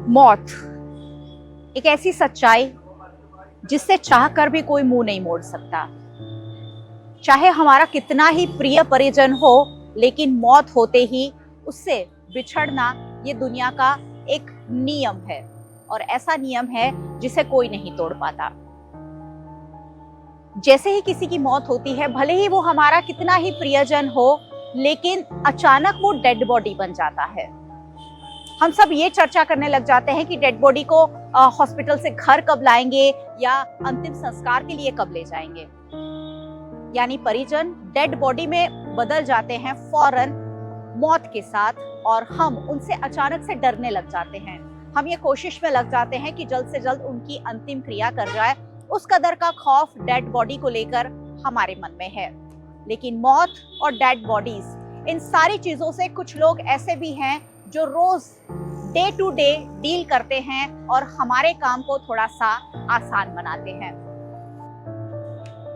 मौत एक ऐसी सच्चाई जिससे चाहकर भी कोई मुंह नहीं मोड़ सकता। चाहे हमारा कितना ही प्रिय परिजन हो, लेकिन मौत होते ही उससे बिछड़ना ये दुनिया का एक नियम है, और ऐसा नियम है जिसे कोई नहीं तोड़ पाता। जैसे ही किसी की मौत होती है, भले ही वो हमारा कितना ही प्रियजन हो, लेकिन अचानक वो डेड बॉडी बन जाता है। हम सब ये चर्चा करने लग जाते हैं कि डेड बॉडी को हॉस्पिटल से घर कब लाएंगे या अंतिम संस्कार के लिए कब ले जाएंगे। यानी परिजन डेड बॉडी में बदल जाते हैं फौरन मौत के साथ, और हम उनसे अचानक से डरने लग जाते हैं। हम ये कोशिश में लग जाते हैं कि जल्द से जल्द उनकी अंतिम क्रिया कर जाए। उस कदर का खौफ डेड बॉडी को लेकर हमारे मन में है। लेकिन मौत और डेड बॉडीज, इन सारी चीजों से कुछ लोग ऐसे भी हैं जो रोज डे टू डे डील करते हैं और हमारे काम को थोड़ा सा आसान बनाते हैं।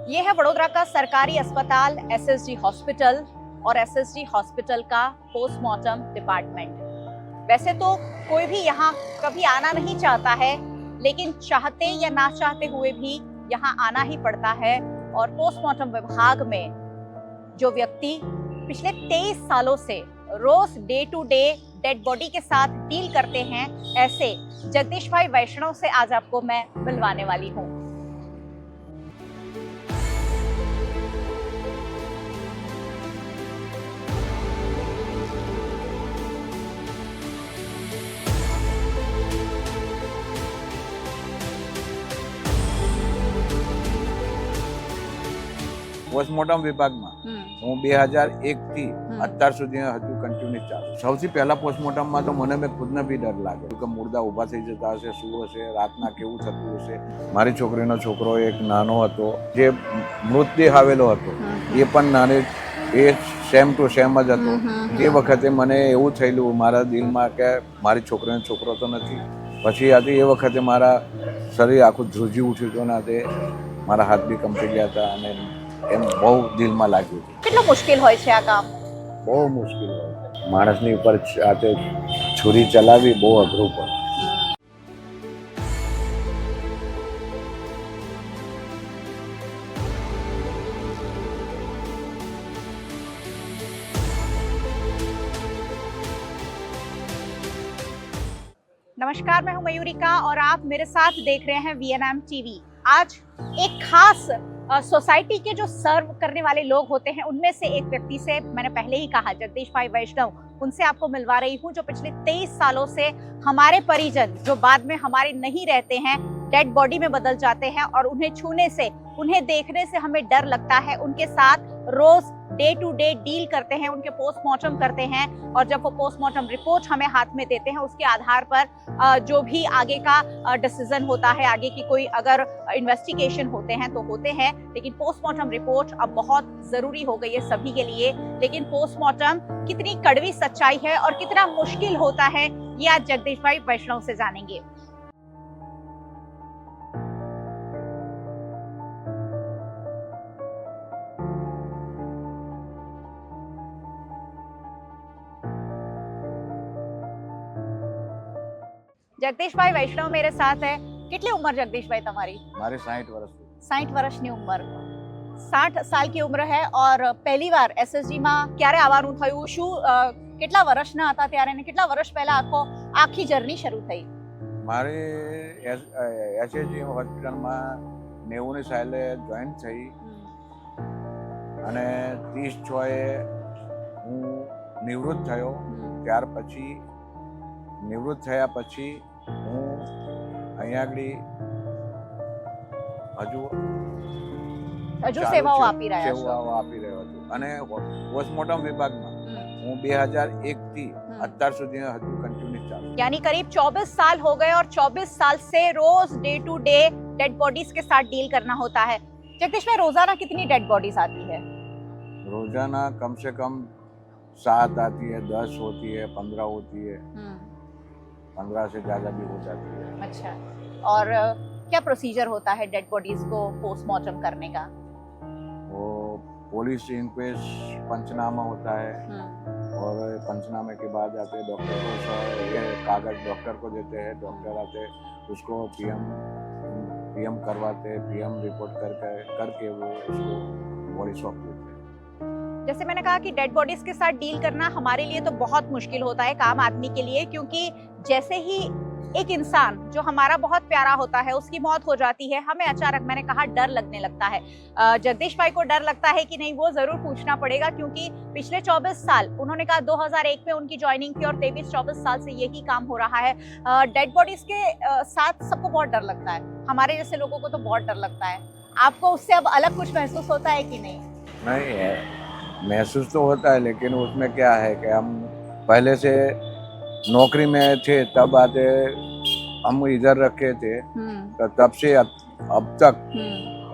ये है वडोदरा का सरकारी अस्पताल एसएसजी हॉस्पिटल और एसएसजी हॉस्पिटल का पोस्टमार्टम डिपार्टमेंट। वैसे तो कोई भी यहाँ कभी आना नहीं चाहता है, लेकिन चाहते या ना चाहते हुए भी यहाँ आना ही पड़ता है। और पोस्टमार्टम विभाग में जो व्यक्ति पिछले 23 सालों से रोज day to day dead body के साथ डील करते हैं, ऐसे जगदीश भाई वैष्णव से आज आपको मैं मिलवाने वाली हूँ। પોસ્ટમોર્ટમ વિભાગમાં હું 2001 થી અત્યાર સુધી હજુ કન્ટિન્યુ ચાલુ। સૌથી પહેલા પોસ્ટમોર્ટમમાં તો મને ખુદને બી ડર લાગે કે મુર્દા ઊભા થઈ જતા હશે, શું હશે, રાતના કેવું થતું હશે। મારી છોકરીનો છોકરો એક નાનો હતો જે મૃતદેહ આવેલો હતો, એ પણ નાની, એ સેમ ટુ સેમ જ હતો। એ વખતે મને એવું થયેલું મારા દિલમાં કે મારી છોકરીનો છોકરો તો નથી। પછી આથી એ વખતે મારા શરીર આખું ધ્રુજી ઉઠ્યું હતું ને તે મારા હાથ બી કંપી ગયા હતા અને એમ બહુ દિલમાં લાગ્યું હતું। કેટલું મુશ્કેલ હોય છે આ કામ? બહુ મુશ્કેલ હોય છે। માણસની ઉપર આતે છુરી ચલાવી બહુ અઘરું પડે। नमस्कार, मैं हूं मयूरिका और आप मेरे साथ देख रहे हैं VNM टीवी। आज एक खास सोसाइटी के जो सर्व करने वाले लोग होते हैं, उनमें से एक व्यक्ति से मैंने पहले ही कहा, जगदीश भाई वैष्णव, उनसे आपको मिलवा रही हूँ, जो पिछले 23 सालों से हमारे परिजन जो बाद में हमारे नहीं रहते हैं, डेड बॉडी में बदल जाते हैं, और उन्हें छूने से, उन्हें देखने से हमें डर लगता है, उनके साथ रोज डे टू डे डील करते हैं, उनके पोस्टमार्टम करते हैं, और जब वो पोस्टमार्टम रिपोर्ट हमें हाथ में देते हैं, उसके आधार पर जो भी आगे का डिसीजन होता है, आगे की कोई अगर इन्वेस्टिगेशन होते हैं तो होते हैं। लेकिन पोस्टमार्टम रिपोर्ट अब बहुत जरूरी हो गई है सभी के लिए। लेकिन पोस्टमार्टम कितनी कड़वी सच्चाई है और कितना मुश्किल होता है, ये आज जगदीश भाई वैष्णव से जानेंगे। जगदीश भाई वैष्णव मेरे साथ है। કેટલી ઉંમર જગદીશ ભાઈ તમારી? મારી 60 વર્ષ। 60 વર્ષની ઉંમર, 60 સાલ की उम्र है। और પહેલી વાર એસએસજી માં ક્યારે આવવાનું થયું? શું કેટલા વર્ષના હતા ત્યારે ને કેટલા વર્ષ પહેલા આખી જર્ની શરૂ થઈ? મારી એસએસજી હોસ્પિટલમાં 90 ની સાલે જોઈન થઈ અને 30/6 હું નિવૃત્ત થયો। ત્યાર પછી નિવૃત્ત થયા પછી હું અહીંયા આગળ હજુ સેવાઓ આપી રહ્યા છો? સેવાઓ આપી રહ્યો છું અને પોસ્ટમોર્ટમ વિભાગમાં હું 2001 થી અત્યાર સુધી હજુ કન્ટિન્યુ ચાલુ। यानी करीब 24 साल हो गए और 24 साल से रोज day to day dead bodies के साथ डील करना होता है। जगदीश भाई, रोजाना कितनी डेड बॉडीज आती है? रोजाना कम से कम 7 आती है, 10 होती है, 15 होती है, 15 से ज्यादा भी हो जाती है। अच्छा, और क्या प्रोसीजर होता है डेड बॉडीज को पोस्टमार्टम करने का? वो पुलिस इंक्वेस्ट पंचनामा होता है और पंचनामे के बाद आते हैं डॉक्टर को ये कागज डॉक्टर को देते हैं, डॉक्टर आते उसको पीएम करवाते, पीएम रिपोर्ट करके वो उसको बॉडी सौंप देते हैं। जैसे मैंने कहा कि डेड बॉडीज के साथ डील करना हमारे लिए तो बहुत मुश्किल होता है, काम आदमी के लिए, क्योंकि जैसे ही एक इंसान जो हमारा बहुत प्यारा होता है उसकी मौत हो जाती है, हमें अचानक, मैंने कहा, डर लगने लगता है। जगदीश भाई को डर लगता है कि नहीं, वो जरूर पूछना पड़ेगा, क्योंकि पिछले 24 साल, उन्होंने कहा 2001 में उनकी ज्वाइनिंग थी और 23-24 साल से यही काम हो रहा है। डेड बॉडीज के साथ सबको बहुत डर लगता है, हमारे जैसे लोगों को तो बहुत डर लगता है। आपको उससे अब अलग कुछ महसूस होता है कि नहीं? नहीं है, महसूस तो होता है, लेकिन उसमें क्या है कि हम पहले से नौकरी में थे, तब आते हम इधर रखे थे, तो तब से अब तक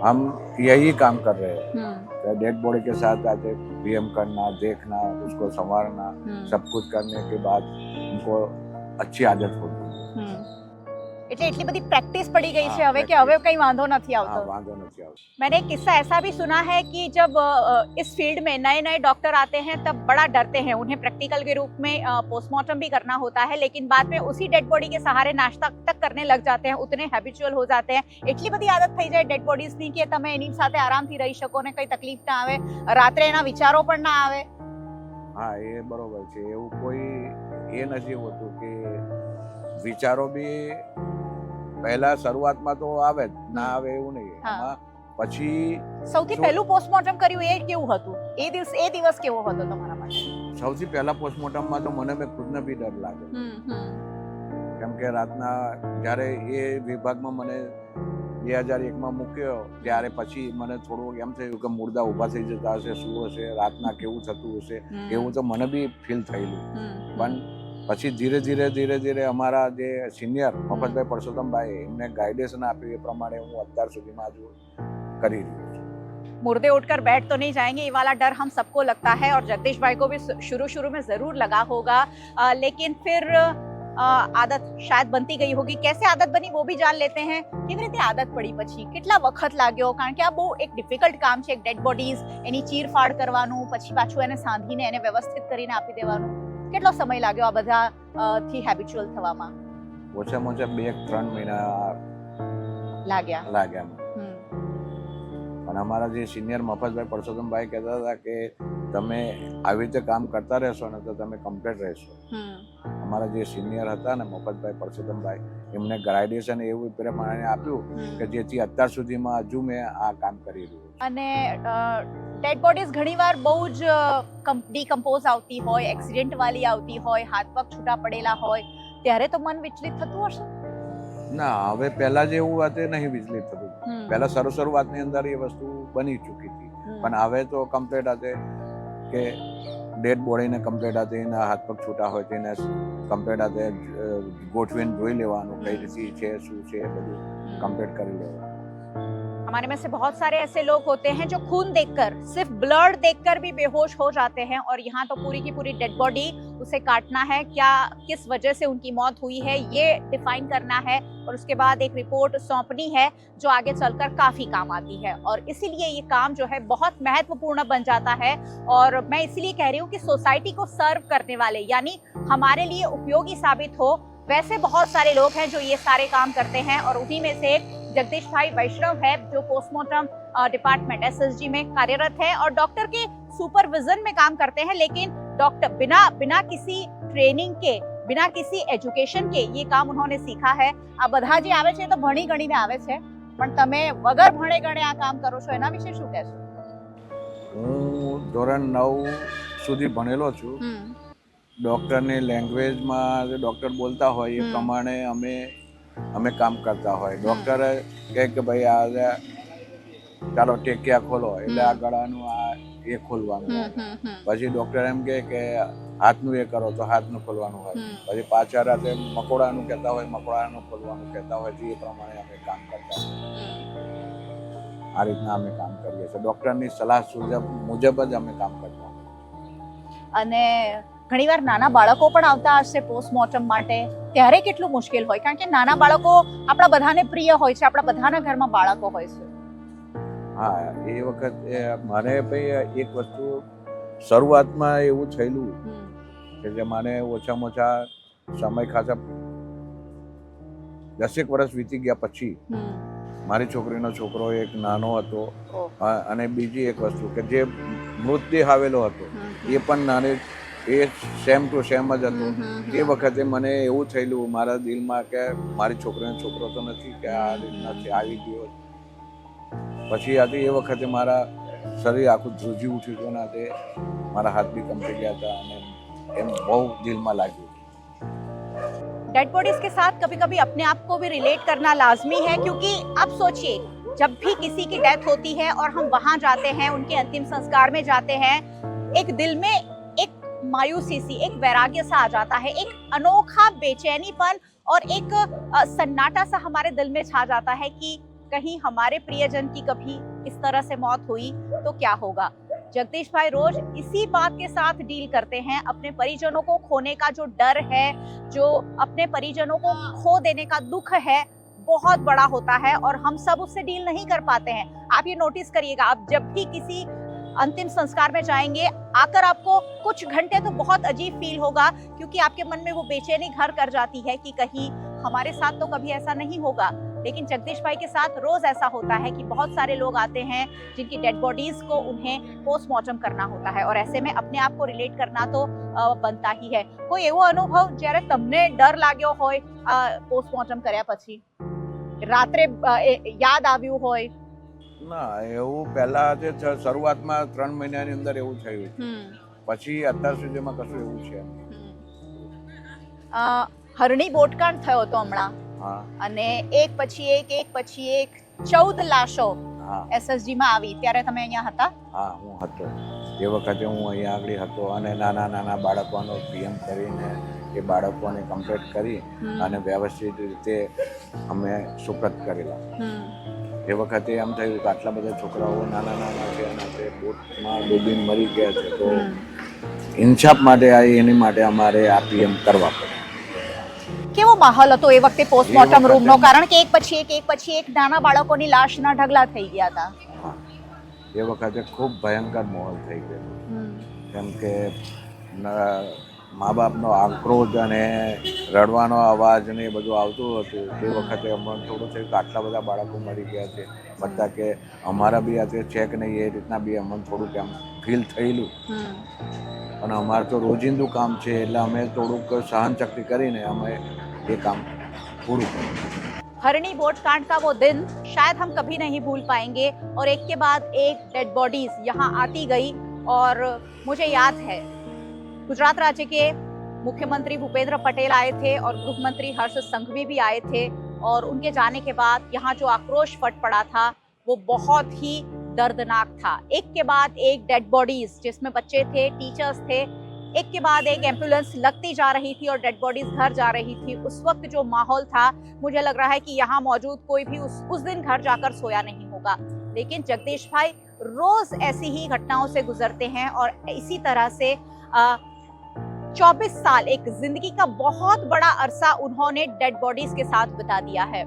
हम यही काम कर रहे हैं। डेड बॉडी के साथ आते पीएम करना, देखना, उसको संवारना, सब कुछ करने के बाद उनको अच्छी आदत होती है। એટલે એટલી બધી પ્રેક્ટિસ પડી ગઈ છે હવે કે practice. હવે કઈ વાંધો નથી આવતો। वांधो नहीं आवता। मैंने एक किस्सा ऐसा भी सुना है कि जब इस फील्ड में नए नए डॉक्टर आते हैं तब बड़ा डरते हैं, उन्हें प्रैक्टिकल के रूप में पोस्टमार्टम भी करना होता है, लेकिन बाद में उसी डेड बॉडी के सहारे नाश्ता तक करने लग जाते हैं, उतने हैबिचुअल हो जाते हैं। એટલી બધી આદત થઈ જાય ડેડ બોડીઝની કે તમે એની સાથે આરામથી રહી શકો ને કઈ તકલીફ ના આવે, રાત્રે એના વિચારો પણ ના આવે। હા, એ બરોબર છે, એવું કોઈ એ નથી હોતું કે વિચારો બી પહેલા શરૂઆતમાં તો આવે જ, ના આવે એવું નહીં। એમાં પછી સૌથી પહેલું પોસ્ટમોર્ટમ કર્યું એ કેવું હતું? એ દિવસ કેવો હતો તમારા માટે? સૌથી પહેલા પોસ્ટમોર્ટમમાં તો મને ખુદને બી ડર લાગે, કેમ કે રાતના જ્યારે એ વિભાગમાં મને 2001માં મૂક્યો ત્યારે પછી મને થોડું એમ થયું કે મુર્દા ઊભા થઈ જતા હશે, શું હશે, રાતના કેવું થતું હશે, એવું તો મને બી ફીલ થયેલું। પણ પછી ધીરે ધીરે અમારા જે સિનિયર મફતભાઈ પરસોત્તમભાઈ એમને ગાઈડન્સ આપ્યું, એ પ્રમાણે હું અત્યાર સુધીમાં હજુ કરી રહ્યો છું। मुर्दे उठकर बैठ तो नहीं जाएंगे, ये वाला डर हम सबको लगता है और जगदीश भाई को भी शुरू में जरूर लगा होगा, लेकिन फिर आदत शायद बनती गई होगी। कैसे आदत बनी वो भी जान लेते हैं। કેવી રીતે આદત પડી પછી? કેટલા વખત લાગ્યો? કારણ કે આ બહુ એક ડિફિકલ્ટ કામ છે, એક ડેડ બોડીઝ એની ચીરફાડ કરવાનું, પછી પાછું એને સાંધીને એને વ્યવસ્થિત કરીને આપી દેવાનું। કેટલો સમય લાગ્યો આ બધા થી હેબિચ્યુઅલ થવામાં? ઓછામાં ઓછા 2-3 મહિના લાગ્યા। પણ અમારા જે સિનિયર મફતભાઈ પરસોત્તમભાઈ કહેતા હતા કે તમે આવી રીતે કામ કરતા રહેશો ને તો તમે કમ્પ્લીટ રહેશો। અમારા જે સિનિયર હતા ને મફતભાઈ પરસોત્તમભાઈ, એમને ગાઈડન્સ એવું પ્રમાણે આપ્યું કે જેથી અત્યાર સુધીમાં હજુ મેં આ કામ કરી રહ્યું છું। અને ડેડ બોડીઝ ઘણીવાર બહુ જ ડીકમ્પોઝ આવતી હોય, એક્સિડન્ટ વાળી આવતી હોય, હાથ પગ છૂટા પડેલા હોય, ત્યારે તો મન વિચલિત થતું હશે ના? હવે પહેલા જેવું વાત નહીં વિચલિત થતું, પહેલા શરૂઆતની અંદર એ વસ્તુ બની ચૂકી હતી, પણ હવે તો કમ્પ્લીટ hatte કે ડેડ બોડીને કમ્પ્લીટ hatte એના હાથ પગ છૂટા હોય તેને કમ્પ્લીટ hatte ગોઠવીને જોઈ લેવાનું, કઈ રીતે છે, શું છે, બધું કમ્પ્લીટ કરી લેવાનું। हमारे में से बहुत सारे ऐसे लोग होते हैं जो खून देखकर, सिर्फ ब्लड देखकर भी बेहोश हो जाते हैं, और यहाँ तो पूरी की पूरी डेड बॉडी उसे काटना है, क्या किस वजह से उनकी मौत हुई है ये डिफाइन करना है, और उसके बाद एक रिपोर्ट सौंपनी है जो आगे चलकर काफी काम आती है। और इसीलिए ये काम जो है बहुत महत्वपूर्ण बन जाता है। और मैं इसीलिए कह रही हूँ कि सोसाइटी को सर्व करने वाले, यानी हमारे लिए उपयोगी साबित हो, वैसे बहुत सारे लोग हैं जो ये सारे काम करते हैं, और उन्हीं में से जगदीश भाई वैष्णव है जो पोस्टमार्टम डिपार्टमेंट SSG में कार्यरत है और डॉक्टर के सुपरविजन में काम करते हैं। लेकिन डॉक्टर बिना किसी ट्रेनिंग के, बिना किसी एजुकेशन के ये काम उन्होंने सीखा है। आ બધા જે આવે છે તો ભણી ગણીને આવે છે, પણ તમે વગર ભણે ગણે આ કામ કરો છો, એના વિશે શું કહેશો? હું ધોરણ 9 સુધી ભણેલો છું। ડોક્ટરની લેંગ્વેજમાં ડોક્ટર બોલતા હોય એ પ્રમાણે અમે કામ કરતા હોય। ડોક્ટર કહે કે ભાઈ આ ચાલો ટેકિયા ખોલો, એટલે આ ગળાનું આ એ ખોલવાનું હોય, પછી ડોક્ટર એમ કે હાથનું એ કરો તો હાથનું ખોલવાનું હોય, પછી પાછા રાતે મકોડાનું કહેતા હોય, મકોડાનું ખોલવાનું કહેતા હોય, એ પ્રમાણે અમે કામ કરતા હોય। આ રીતના અમે કામ કરીએ છીએ, ડોક્ટરની સલાહ મુજબ જ અમે કામ કરતા હોય। અને ઘણીવાર નાના બાળકો પણ આવતા હશે પોસ્ટમોર્ટમ માટે, ત્યારે કેટલું મુશ્કેલ હોય? કારણ કે નાના બાળકો આપણા બધાને પ્રિય હોય છે, આપણા બધાના ઘરમાં બાળકો હોય છે। હા, એ વખતે મારે ભાઈ એક વસ્તુ શરૂઆતમાં એવું થયેલું કે જે મને ઓછામાં ઓછા સમય ખાસા 10 વર્ષ વીતી ગયા પછી મારી છોકરીનો છોકરો એક નાનો હતો, અને બીજી એક વસ્તુ કે જે મૃતદેહ આવેલો હતો એ પણ નાની, એ સેમ ટુ સેમ જ હતું. એ વખતે મને એવું થયેલું મારા દિલમાં કે મારી છોકરીનો છોકરો તો નથી, કે આ રીતના આવી ગયો. પછી આથી એ વખતે મારા શરીર આખું ધ્રુજી ઉઠ્યું હતું, અને તે મારા હાથ બી કંપી ગયા હતા, અને એમ બહુ દિલમાં લાગ્યું. डेड बॉडीज के साथ कभी कभी अपने आप को भी रिलेट करना लाजमी है, क्योंकि अब सोचिए जब भी किसी की डेथ होती है और हम वहां जाते हैं, उनके अंतिम संस्कार में जाते हैं, एक दिल में एक मायूसी सी, एक वैराग्य सा आ जाता है, एक अनोखा बेचैनीपन और एक सन्नाटा सा हमारे दिल में छा जाता है कि कहीं हमारे प्रियजन की कभी इस तरह से मौत हुई तो क्या होगा। जगदीश भाई रोज इसी बात के साथ डील करते हैं। अपने परिजनों को खोने का जो डर है, जो अपने परिजनों को खो देने का दुख है, बहुत बड़ा होता है और हम सब उससे डील नहीं कर पाते हैं। आप ये नोटिस करिएगा, आप जब भी किसी अंतिम संस्कार में जाएंगे, आकर आपको कुछ घंटे तो बहुत अजीब फील होगा, क्योंकि आपके मन में वो बेचैनी घर कर जाती है कि कहीं हमारे साथ तो कभी ऐसा नहीं होगा। लेकिन जगदीश भाई के साथ रोज ऐसा होता है कि बहुत सारे लोग आते हैं जिनकी डेड बॉडीज को उन्हें पोस्टमार्टम करना होता है, और ऐसे में अपने आप को रिलेट करना तो बनता ही है। कोई एवो अनुभव જ્યારે તમને ડર लाग्यो હોય પોસ્ટમાર્ટમ કર્યા પછી, રાત્રે યાદ આવ્યું હોય? ના, એવું પહેલા જે શરૂઆતમાં 3 મહિનાની અંદર એવું થયું, પછી અત્યાર સુધીમાં કશું એવું છે. હરણી બોટકાંડ થયો હતો હમણાં, અને એક પછી એક 14 લાશો એસએસજી માં આવી, ત્યારે તમે અહીંયા હતા? હા, હું હતો. એ વખતે હું અહીંયા આગળ હતો, અને નાના નાના બાળકોનો પીએમ કરીને એ બાળકોને કમ્પ્લીટ કરી અને વ્યવસ્થિત રીતે અમે સુપ્રત કરેલા. એ વખતે એમ થયું કે આટલા બધા છોકરાઓ નાના નાના છે અને તે બોટમાં ડૂબીને મરી ગયા છે, તો ઇન્સાફ માટે એની માટે અમારે આ પીએમ કરવા પડે. કેવો માહોલ હતો એ વખતે પોસ્ટમોર્ટમ રૂમનો? કારણ કે એક પછી એક નાના બાળકોની લાશના ઢગલા થઈ ગયા હતા. એ વખતે ખૂબ ભયંકર માહોલ થઈ ગયો, કેમ કે મા બાપનો આક્રોશ અને રડવાનો અવાજ ને એ બધું આવતું હતું. એ વખતે અમને થોડું થયું કે આટલા બધા બાળકો મરી ગયા છે, બધા કે અમારા બી આજે છે કે નહીં, એ રીતના બી અમને થોડુંક એમ ફીલ થયેલું. અને અમારે તો રોજિંદું કામ છે, એટલે અમે થોડુંક સહનશક્તિ કરીને અમે ये काम पूरा करें। हरणी बोट कांड का वो दिन शायद हम कभी नहीं भूल पाएंगे, और एक के बाद एक डेड बॉडीज यहाँ आती गई। और मुझे याद है गुजरात राज्य के मुख्यमंत्री भूपेंद्र पटेल आए थे और गृह मंत्री हर्ष संघवी भी आए थे, और उनके जाने के बाद यहाँ जो आक्रोश फट पड़ा था वो बहुत ही दर्दनाक था। एक के बाद एक डेड बॉडीज, जिसमें बच्चे थे, टीचर्स थे, एक के बाद एक एम्बुलेंस लगती जा रही थी और डेड बॉडीज घर जा रही थी। उस वक्त जो माहौल था, मुझे लग रहा है कि यहाँ मौजूद कोई भी उस दिन घर जाकर सोया नहीं होगा। लेकिन जगदीश भाई रोज ऐसी ही घटनाओं से गुजरते हैं, और इसी तरह से 24 साल, एक जिंदगी का बहुत बड़ा अरसा उन्होंने डेड बॉडीज के साथ बिता दिया है।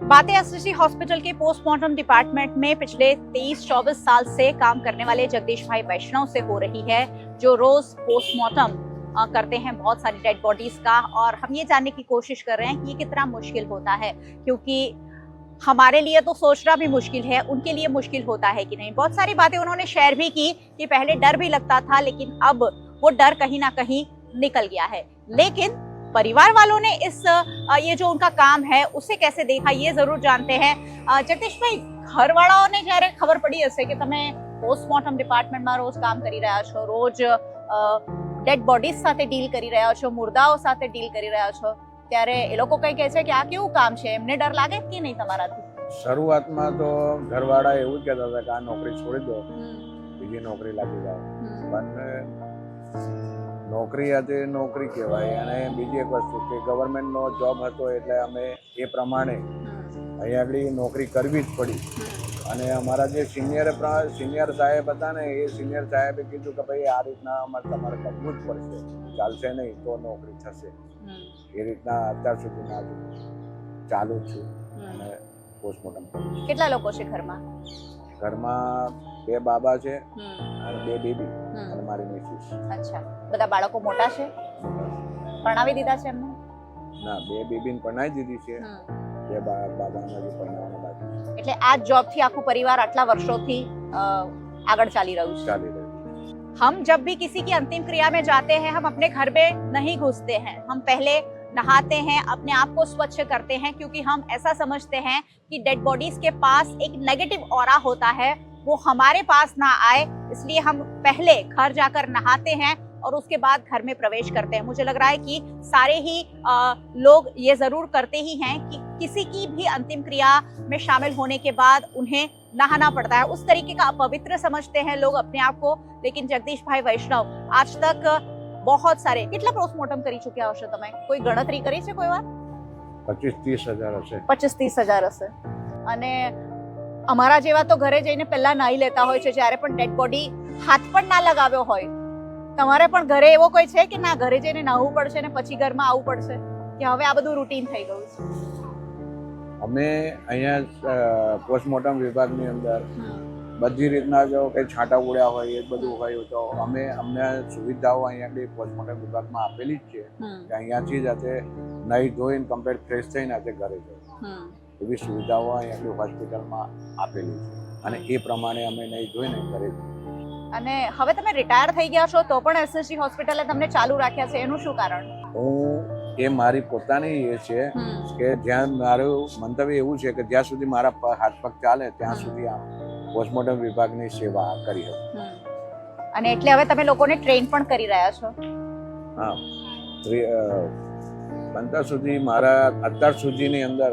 बातें एसएसजी हॉस्पिटल के पोस्टमार्टम डिपार्टमेंट में पिछले 23-24 साल से काम करने वाले जगदीश भाई वैष्णव से हो रही है, जो रोज पोस्टमार्टम करते हैं बहुत सारी डेड बॉडीज का। और हम ये जानने की कोशिश कर रहे हैं कि ये कितना मुश्किल होता है, क्योंकि हमारे लिए तो सोचना भी मुश्किल है, उनके लिए मुश्किल होता है कि नहीं। बहुत सारी बातें उन्होंने शेयर भी की कि पहले डर भी लगता था, लेकिन अब वो डर कहीं ना कहीं निकल गया है। लेकिन परिवार वालों ने ये जो उनका काम है उसे कैसे देखा, ये जरूर जानते हैं। जगदीश भाई, ઘરવાળાઓને જ્યારે ખબર પડી હશે કે તમે પોસ્ટમોર્ટમ ડિપાર્ટમેન્ટમાં રોજ કામ કરી રહ્યા છો, રોજ ડેડ બોડીઝ સાથે ડીલ કરી રહ્યા છો, મુર્દાઓ સાથે ડીલ કરી રહ્યા છો, ત્યારે એ લોકો કઈ કહે છે કે આ કેવું કામ છે? એમને ડર લાગે કે નહીં તમારાથી? શરૂઆતમાં તો ઘરવાળા એવું જ કહેતા હતા કે આ નોકરી છોડી દો, બીજી નોકરી લાગી જાઓ. પણ નોકરી હતી, નોકરી કહેવાય. અને બીજી એક વસ્તુ કે ગવર્મેન્ટનો જોબ હતો, એટલે અમે એ પ્રમાણે અહીંયા આગળ નોકરી કરવી જ પડી. અને અમારા જે સિનિયર સાહેબ હતા ને, એ સિનિયર સાહેબે કીધું કે ભાઈ આ રીતના અમારે તમારે કરવું જ પડશે, ચાલશે નહીં તો નોકરી થશે. એ રીતના અત્યાર સુધીમાં ચાલુ છું. અને પોસ્ટમોર્ટમ કર્યું છે. કેટલા લોકો છે ઘરમાં? ઘરમાં 2 બાબા છે અને 2 બેબી અને મારી મિસિસ. અચ્છા, બધા બાળકો મોટા છે? ભણાવી દીધા છે એમને? ના, 2 બેબીને પરણાવી દીધી છે, 2 બાબાને હજી પરણાવવાના બાકી છે. એટલે આ જોબ થી આખું પરિવાર આટલા વર્ષોથી આગળ ચાલી રહ્યું છે. ચાલી રહ્યું. हम जब भी किसी की अंतिम क्रिया में जाते हैं, हम अपने घर में नहीं घुसते हैं, हम पहले नहाते हैं, अपने आप को स्वच्छ करते हैं, क्योंकि हम ऐसा समझते हैं कि डेड बॉडीज के पास एक नेगेटिव ऑरा होता है, वो हमारे पास ना आए, इसलिए हम पहले घर जाकर नहाते हैं और उसके बाद घर में प्रवेश करते हैं. मुझे लग रहा है कि सारे ही लोग ये जरूर करते ही हैं कि किसी की भी अंतिम क्रिया में शामिल होने के बाद उन्हें नहाना पड़ता है. उस तरीके का अपवित्र समझते हैं लोग अपने आप को. लेकिन जगदीश भाई वैष्णव आज तक बहुत सारे કેટલા પોસ્ટમોર્ટમ કરી ચૂક્યા હશો તમે? કોઈ ગણતરી કરી છે કોઈ વાર? 25-30 હજાર હશે. 25-30 હજાર હશે. અને અમારા જેવા તો ઘરે જઈને પહેલા નાહી લેતા હોય છે, જ્યારે પણ ડેડ બોડી હાથ પણ ના લગાવ્યો હોય. તમારે પણ ઘરે એવો કોઈ છે કે ના ઘરે જઈને નાહવું પડશે ને પછી ઘરમાં આવવું પડશે, કે હવે આ બધું રૂટીન થઈ ગયું છે? અમે અહીંયા પોસ્ટમોર્ટમ વિભાગની અંદર બધી રીતના જો કંઈ છાંટા ઉડ્યા હોય એ બધું હોય તો અમને સુવિધાઓ અહીંયા પોસ્ટમોર્ટમ વિભાગમાં આપેલી જ છે કે અહીંયાથી જ આજે નહીં ધોઈને કમ્પ્લીટ ફ્રેશ થઈને આજે ઘરે જાય એવી સુવિધાઓ અહીંયા હોસ્પિટલમાં આપેલી છે અને એ પ્રમાણે અમે નહીં ધોઈને ઘરે જઈએ. અને હવે તમે રિટાયર થઈ ગયા છો તો પણ એસએસજી હોસ્પિટલે તમને ચાલુ રાખ્યા છે, એનું શું કારણ? એ મારી પોતાની એ છે કે જ્યાં મારું મંતવ્ય એવું છે કે જ્યાં સુધી મારા હાથ પગ ચાલે ત્યાં સુધી આ પોસ્ટમોર્ટમ વિભાગની સેવા કરી હતી. અને એટલે હવે તમે લોકોને ટ્રેન પણ કરી રહ્યા છો? હા, અત્યાર સુધી મારા અત્યાર સુધીની અંદર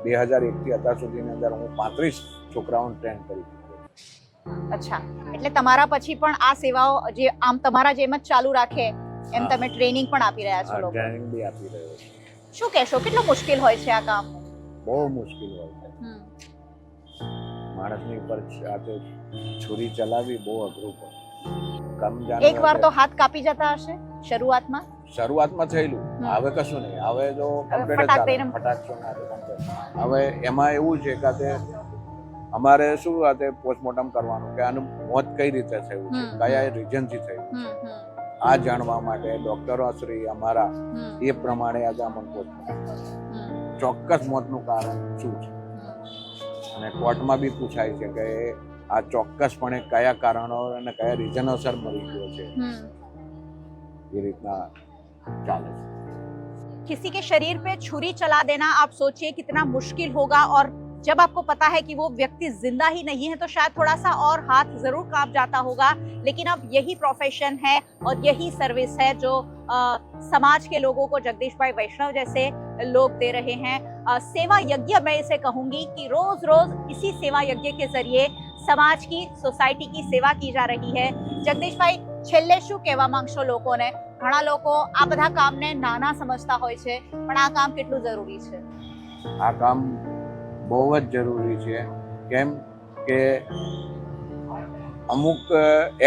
2001 થી અત્યાર સુધીની અંદર હું 35 છોકરાઓને ટ્રેન કરી. અચ્છા, એટલે તમારા પછી પણ આ સેવાઓ જે આમ તમારા જેમ જ ચાલુ રાખે એમ તમે ટ્રેનિંગ પણ આપી રહ્યા છો? ટ્રેનિંગ બી આપી રહ્યો છું. શું કહેશો, કેટલું મુશ્કેલ હોય છે આ કામ? બહુ મુશ્કેલ હોય છે. માણસની ઉપર સાથે છુરી ચલાવવી બહુ અઘરું પડે. એકવાર તો હાથ કાપી જતા હશે શરૂઆતમાં? શરૂઆતમાં થયેલું, હવે કશું નહીં. હવે જો ફટાક હવે એમાં એવું છે કે અમારે શું વાત પોસ્ટમોર્ટમ કરવાનું કે આનું મોત કઈ રીતે થયું છે, કયા રીઝનથી થયું છે, આ જાણવા માટે ડોક્ટરો શ્રી અમારા એ પ્રમાણે આજે અમને પોસ્ટમોર્ટમ ચોક્કસ મોતનું કારણ શું છે અને કોર્ટમાં બી પૂછાય છે કે આ ચોક્કસપણે કયા કારણો અને કયા રીઝનોસર મરી ગયો છે. એ રીતના ચાલે છે. किसी के शरीर पे छुरी चला देना, आप सोचिए कितना मुश्किल होगा. और जब आपको पता है कि वो व्यक्ति जिंदा ही नहीं है तो शायद थोड़ा सा और हाथ जरूर कांप जाता होगा. लेकिन अब यही प्रोफेशन है और यही सर्विस है जो समाज के लोगों को जगदीश भाई वैष्णव जैसे लोग दे रहे हैं. सेवा यज्ञ मैं इसे कहूंगी कि रोज रोज इसी सेवा यज्ञ के जरिए समाज की, सोसाइटी की सेवा की जा रही है. जगदीश भाई, છેલ્લે શું કહેવા માંગશો લોકોને? ઘણા લોકો આ બધા કામને નાના સમજતા હોય છે, પણ આ કામ કેટલું જરૂરી છે? આ કામ બહુ જ જરૂરી છે. કેમ કે અમુક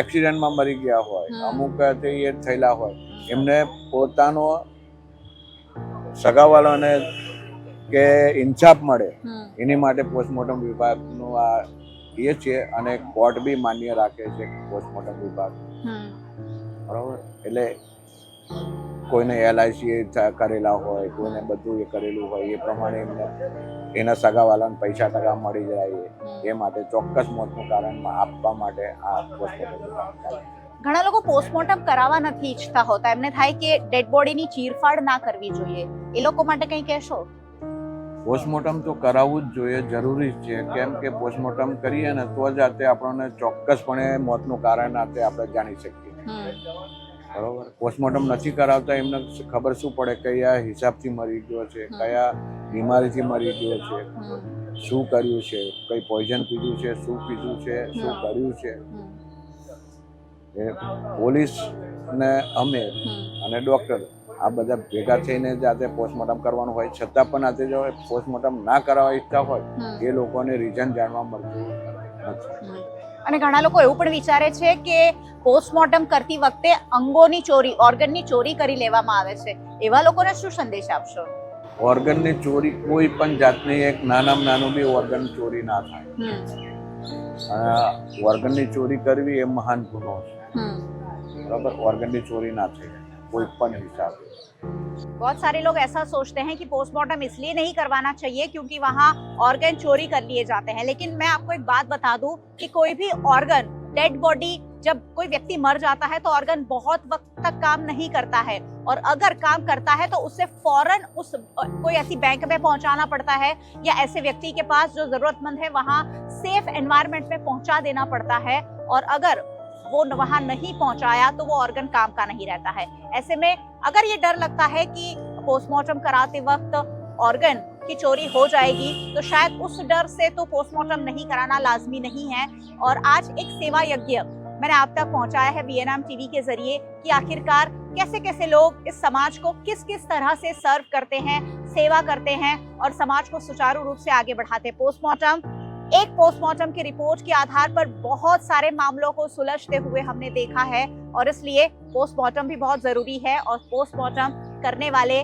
એક્સિડન્ટમાં મરી ગયા હોય, અમુક થયેલા હોય, એમને પોતાનો સગાવાળાને કે ઇન્સાફ મળે એની માટે પોસ્ટમોર્ટમ વિભાગનું આ એ છે અને કોર્ટ બી માન્ય રાખે છે પોસ્ટમોર્ટમ વિભાગ. બરાબર, એટલે કોઈને LIC કરેલા હોય, કોઈને બધું એ કરેલું હોય એ પ્રમાણે એમને એના સગાવાલાને પૈસા ટકા મળી જાય એ માટે ચોક્કસ મોતનું કારણ આપવા માટે આ પોસ્ટમોર્ટમ વિભાગ. ઘણા લોકો પોસ્ટમોર્ટમ કરાવવા નથી ઈચ્છતા હોતા, એમને થાય કે ડેડ બોડીની ચીરફાડ ના કરવી જોઈએ, એ લોકો માટે કંઈ કહેશો? પોસ્ટમોર્ટમ તો કરાવવું જ જોઈએ, જરૂરી જ છે. કેમ કે પોસ્ટમોર્ટમ કરીએ ને તો જ આપણને ચોક્કસપણે મોતનું કારણ આપણે જાણી શકીએ. બરોબર, પોસ્ટમોર્ટમ નથી કરાવતા એમને ખબર શું પડે કયા હિસાબથી મરી ગયો છે, કયા બીમારીથી મરી ગયો છે, શું કર્યું છે, કઈ પોઈઝન પીધું છે, શું પીધું છે, શું કર્યું છે. એ પોલીસ ને અમે અને ડોક્ટર આ બધા ભેગા થઈને જ આજે પોસ્ટમોર્ટમ કરવાનું હોય, છતાં પણ આજે જો પોસ્ટમોર્ટમ ના કરાવવા ઈચ્છતા હોય એ લોકોને રીઝન જાણવા મળતું નથી. અને ઘણા લોકો એવું પણ વિચારે છે કે પોસ્ટમોર્ટમ કરતી વખતે અંગોની ચોરી, ઓર્ગનની ચોરી કરી લેવામાં આવે છે. એવા લોકોને શું સંદેશ આપશો? ઓર્ગનની ચોરી કોઈ પણ જાતની એક નાનામાં નાનું બી ઓર્ગન ચોરી ના થાય. ઓર્ગનની ચોરી કરવી એ મહાન ગુનો છે. बराबर ऑर्गन की चोरी ना थे कोई पण हिसाब. बहुत सारे लोग ऐसा सोचते हैं कि पोस्टमार्टम इसलिए नहीं करवाना चाहिए क्योंकि वहाँ ऑर्गन चोरी कर लिए जाते हैं, लेकिन मैं आपको एक बात बता दूं कि कोई भी ऑर्गन, डेड बॉडी, जब कोई व्यक्ति मर जाता है तो ऑर्गन बहुत वक्त तक काम नहीं करता है, और अगर काम करता है तो उसे फौरन उस कोई ऐसी बैंक में पहुंचाना पड़ता है या ऐसे व्यक्ति के पास जो जरूरतमंद है वहाँ सेफ एनवायरनमेंट में पहुंचा देना पड़ता है, और अगर वो वहां नहीं पहुंचाया तो वो ऑर्गन काम का नहीं रहता है. ऐसे में अगर ये डर लगता है कि पोस्टमार्टम कराते वक्त ऑर्गन की चोरी हो जाएगी तो शायद उस डर से तो पोस्टमार्टम नहीं कराना लाजमी नहीं है. और आज एक सेवा यज्ञ मैंने आप तक पहुंचाया है VNM टीवी के जरिए कि आखिरकार कैसे कैसे लोग इस समाज को किस किस तरह से सर्व करते हैं, सेवा करते हैं और समाज को सुचारू रूप से आगे बढ़ाते हैं. पोस्टमार्टम की रिपोर्ट के आधार पर बहुत सारे मामलों को सुलझते हुए हमने देखा है, और इसलिए पोस्टमार्टम भी बहुत जरूरी है, और पोस्टमार्टम करने वाले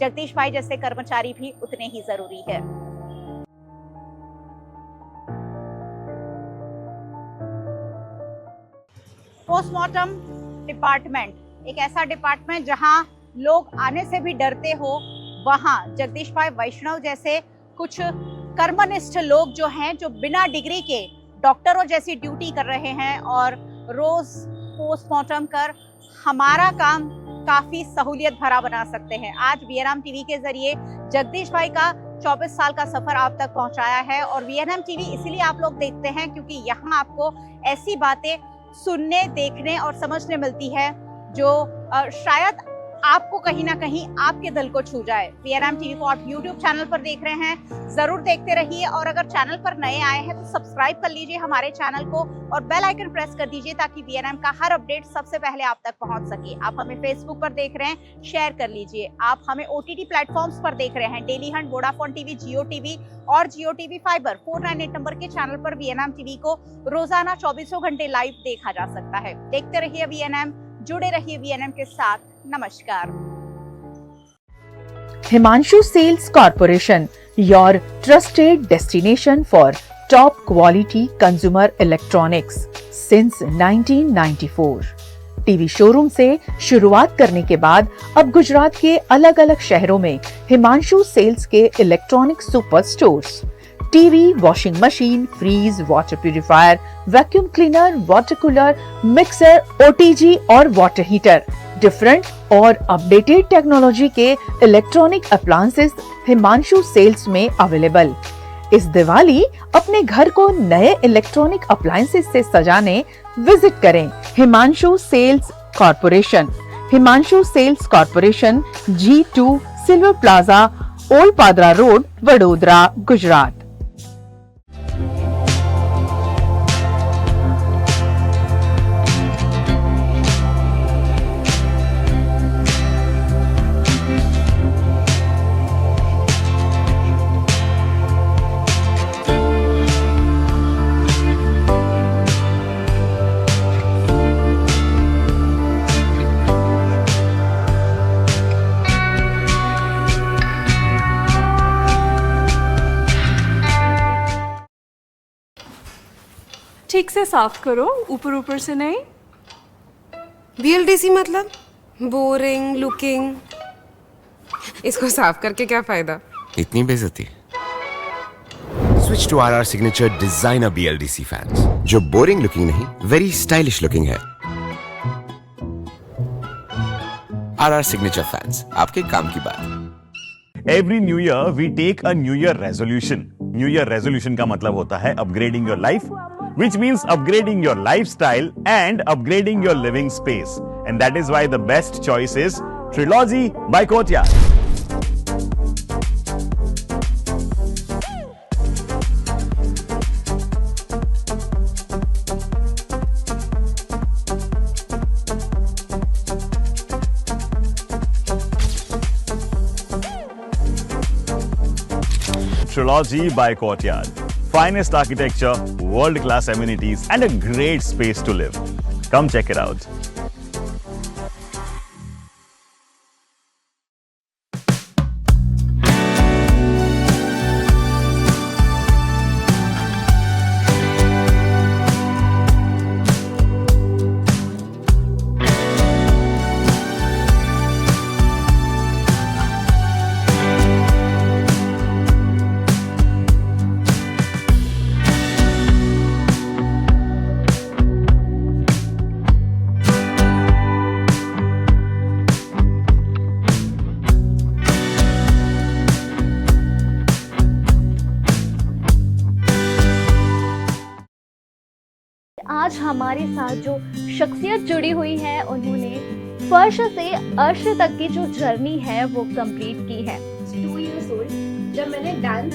जगदीश भाई जैसे कर्मचारी भी उतने ही जरूरी है. पोस्टमार्टम डिपार्टमेंट एक ऐसा डिपार्टमेंट जहां लोग आने से भी डरते हो, वहां जगदीश भाई वैष्णव जैसे कुछ कर्मनिष्ठ लोग जो हैं, जो बिना डिग्री के डॉक्टरों जैसी ड्यूटी कर रहे हैं और रोज पोस्टमार्टम कर हमारा काम काफी सहूलियत भरा बना सकते हैं. आज VNM टीवी के जरिए जगदीश भाई का 24 साल का सफर आप तक पहुंचाया है, और VNM टीवी इसीलिए आप लोग देखते हैं क्योंकि यहाँ आपको ऐसी बातें सुनने, देखने और समझने मिलती है जो शायद आपको कहीं ना कहीं आपके दिल को छू जाए. VNM टीवी को आप YouTube चैनल पर देख रहे हैं, जरूर देखते रहिए, और अगर चैनल पर नए आए हैं तो सब्सक्राइब कर लीजिए हमारे चैनल को और बेल आइकन प्रेस कर दीजिए ताकि VNM का हर अपडेट सबसे पहले आप तक पहुंच सके. आप हमें फेसबुक पर देख रहे हैं, शेयर कर लीजिए. आप हमें OTT प्लेटफॉर्म्स पर देख रहे हैं, डेली हंट, वोडाफोन टीवी, जियो टीवी और जियो टीवी फाइबर 498 नंबर के चैनल पर VNM टीवी को रोजाना 24 घंटे लाइव देखा जा सकता है. देखते रहिए VNM, जुड़े रहिए VNM के साथ. नमस्कार. Himanshu Sales Corporation, your trusted destination for top quality consumer electronics since 1994. TV showroom से शुरुआत करने के बाद अब गुजरात के अलग अलग शहरों में हिमांशु सेल्स के electronic super stores, TV, washing machine, fridge, water purifier, vacuum cleaner, water cooler, mixer, OTG और वाटर हीटर, डिफरेंट और अपडेटेड टेक्नोलॉजी के इलेक्ट्रॉनिक अप्लायंसेस हिमांशु सेल्स में अवेलेबल. इस दिवाली अपने घर को नए इलेक्ट्रॉनिक अप्लायंसेस से सजाने विजिट करें Himanshu sales corporation. Himanshu sales corporation, G2 silver plaza, old Padra road, Vadodara, Gujarat. ठीक से साफ करो, ऊपर ऊपर से नहीं. VLDC मतलब बोरिंग लुकिंग. इसको साफ करके क्या फायदा? इतनी बेइज्जती. Switch to RR signature designer BLDC fans, जो बोरिंग लुकिंग नहीं, वेरी स्टाइलिश लुकिंग है. RR सिग्नेचर फैंस, आपके काम की बात. Every new year we take a new year resolution. New year resolution का मतलब होता है upgrading your life, which means upgrading your lifestyle and upgrading your living space. And that is why the best choice is Trilogy by Courtyard. Trilogy by Courtyard. Finest architecture, world-class amenities, and a great space to live. Come check it out. हमारे साथ जो शख्सियत जुड़ी हुई है उन्होंने फर्श से अर्श तक की जो जर्नी है वो कंप्लीट की है। 2 years old जब मैंने डांस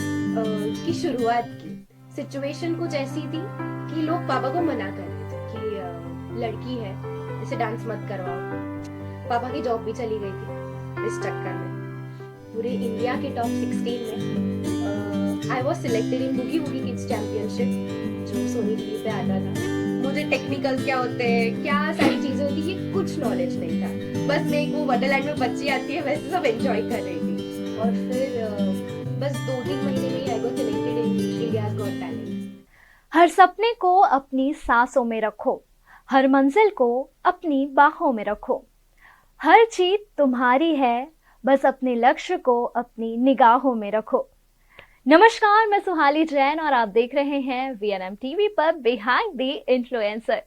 की शुरुआत की, सिचुएशन कुछ ऐसी थी कि लोग पापा को मना कर रहे थे कि लड़की है, इसे डांस मत करवाओ। पापा की जॉब भी चली गई थी इस चक्कर में। पूरे इंडिया के टॉप 16 में I was selected in boogie woogie kids championship जो सोनी टीवी पे आता था। मुझे टेक्निकल क्या होते हैं, क्या सारी चीजें होती है, ये कुछ नॉलेज नहीं था। बस मैं एक वो वंडरलैंड में बच्ची आती है वैसे सब एंजॉय कर रही थी। और फिर बस 2-3 महीने में I got selected in India's got talent. हर सपने को अपनी सांसों में रखो, हर मंजिल को अपनी बाहों में रखो। हर चीज तुम्हारी है, बस अपने लक्ष्य को अपनी निगाहों में रखो। नमस्कार, मैं सुहाली जैन और आप देख रहे हैं VNM टीवी पर बिहाइंड द इन्फ्लुएंसर।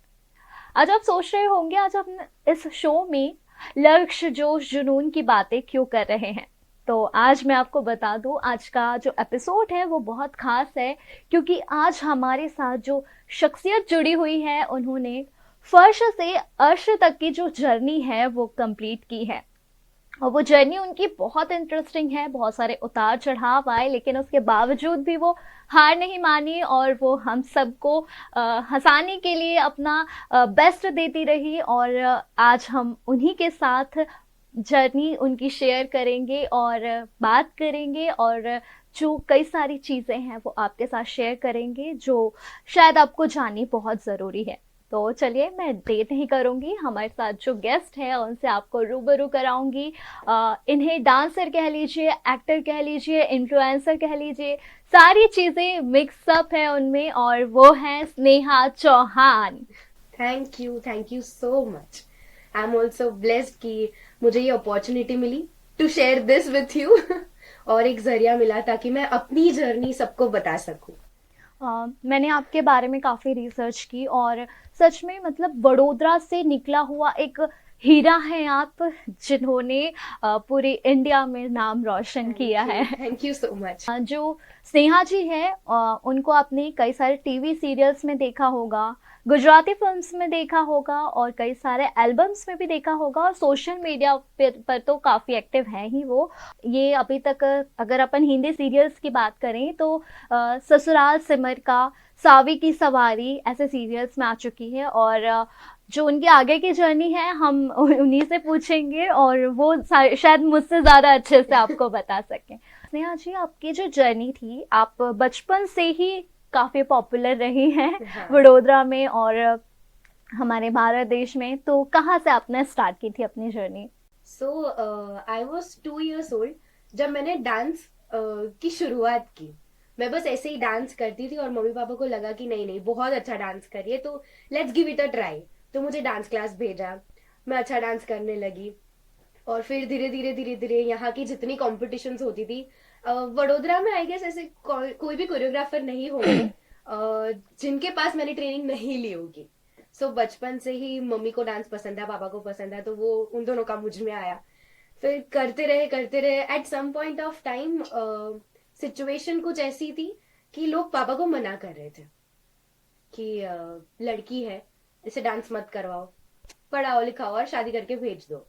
आज आप सोच रहे होंगे आज हम इस शो में लक्ष्य जोश जुनून की बातें क्यों कर रहे हैं। तो आज मैं आपको बता दूं, आज का जो एपिसोड है वो बहुत खास है क्योंकि आज हमारे साथ जो शख्सियत जुड़ी हुई है उन्होंने फर्श से अर्श तक की जो जर्नी है वो कंप्लीट की है। और वो जर्नी उनकी बहुत इंटरेस्टिंग है, बहुत सारे उतार चढ़ाव आए लेकिन उसके बावजूद भी वो हार नहीं मानी और वो हम सबको हंसाने के लिए अपना बेस्ट देती रही। और आज हम उन्हीं के साथ जर्नी उनकी शेयर करेंगे और बात करेंगे और जो कई सारी चीज़ें हैं वो आपके साथ शेयर करेंगे जो शायद आपको जाननी बहुत ज़रूरी है। तो चलिए मैं देर नहीं करूंगी, हमारे साथ जो गेस्ट है उनसे आपको रूबरू कराऊंगी। इन्हें डांसर कह लीजिए, एक्टर कह लीजिए, इन्फ्लुएंसर कह लीजिए, सारी चीज़ें मिक्सअप है उनमें और वो हैं Sneha Chauhan. Thank you so much. I am also blessed कि मुझे ये अपॉर्चुनिटी मिली to share this with you और एक जरिया मिला ताकि मैं अपनी जर्नी सबको बता सकूं। मैंने आपके बारे में काफ़ी रिसर्च की और सच में मतलब वडोदरा से निकला हुआ एक हीरा है आप, जिन्होंने पूरे इंडिया में नाम रोशन किया है। Thank you so much. जो स्नेहा जी है उनको आपने कई सारे टीवी सीरियल्स में देखा होगा, गुजराती फिल्म्स में देखा होगा और कई सारे एल्बम्स में भी देखा होगा और सोशल मीडिया पर तो काफ़ी एक्टिव है ही वो। ये अभी तक अगर अपन हिंदी सीरियल्स की बात करें तो ससुराल सिमर का, सावी की सवारी ऐसे सीरियल्स में आ चुकी है और जो उनकी आगे की जर्नी है हम उन्हीं से पूछेंगे और वो शायद मुझसे ज़्यादा अच्छे से आपको बता सकें। स्नेहा जी, आपकी जो जर्नी थी, आप बचपन से ही काफ़ी पॉपुलर रही हैं वडोदरा में और हमारे भारत देश में, तो कहाँ से आपने स्टार्ट की थी अपनी journey? So I was 2 years old जब मैंने डांस की शुरुआत की। मैं बस ऐसे ही डांस करती थी और मम्मी पापा को लगा कि नहीं बहुत अच्छा डांस करिए तो let's give it a try. तो मुझे डांस क्लास भेजा, मैं अच्छा डांस करने लगी और फिर धीरे धीरे यहाँ की जितनी कॉम्पिटिशन्स होती थी, वडोदरा में आई गेस ऐसे कोई भी कोरियोग्राफर नहीं होंगे जिनके पास मैंने ट्रेनिंग नहीं ली होगी। सो बचपन से ही मम्मी को डांस पसंद है, पापा को पसंद है, तो वो उन दोनों का मुझ में आया। फिर करते रहे। At some point of time situation कुछ ऐसी थी कि लोग पापा को मना कर रहे थे कि लड़की है, इसे डांस मत करवाओ, पढ़ाओ लिखाओ और शादी करके भेज दो।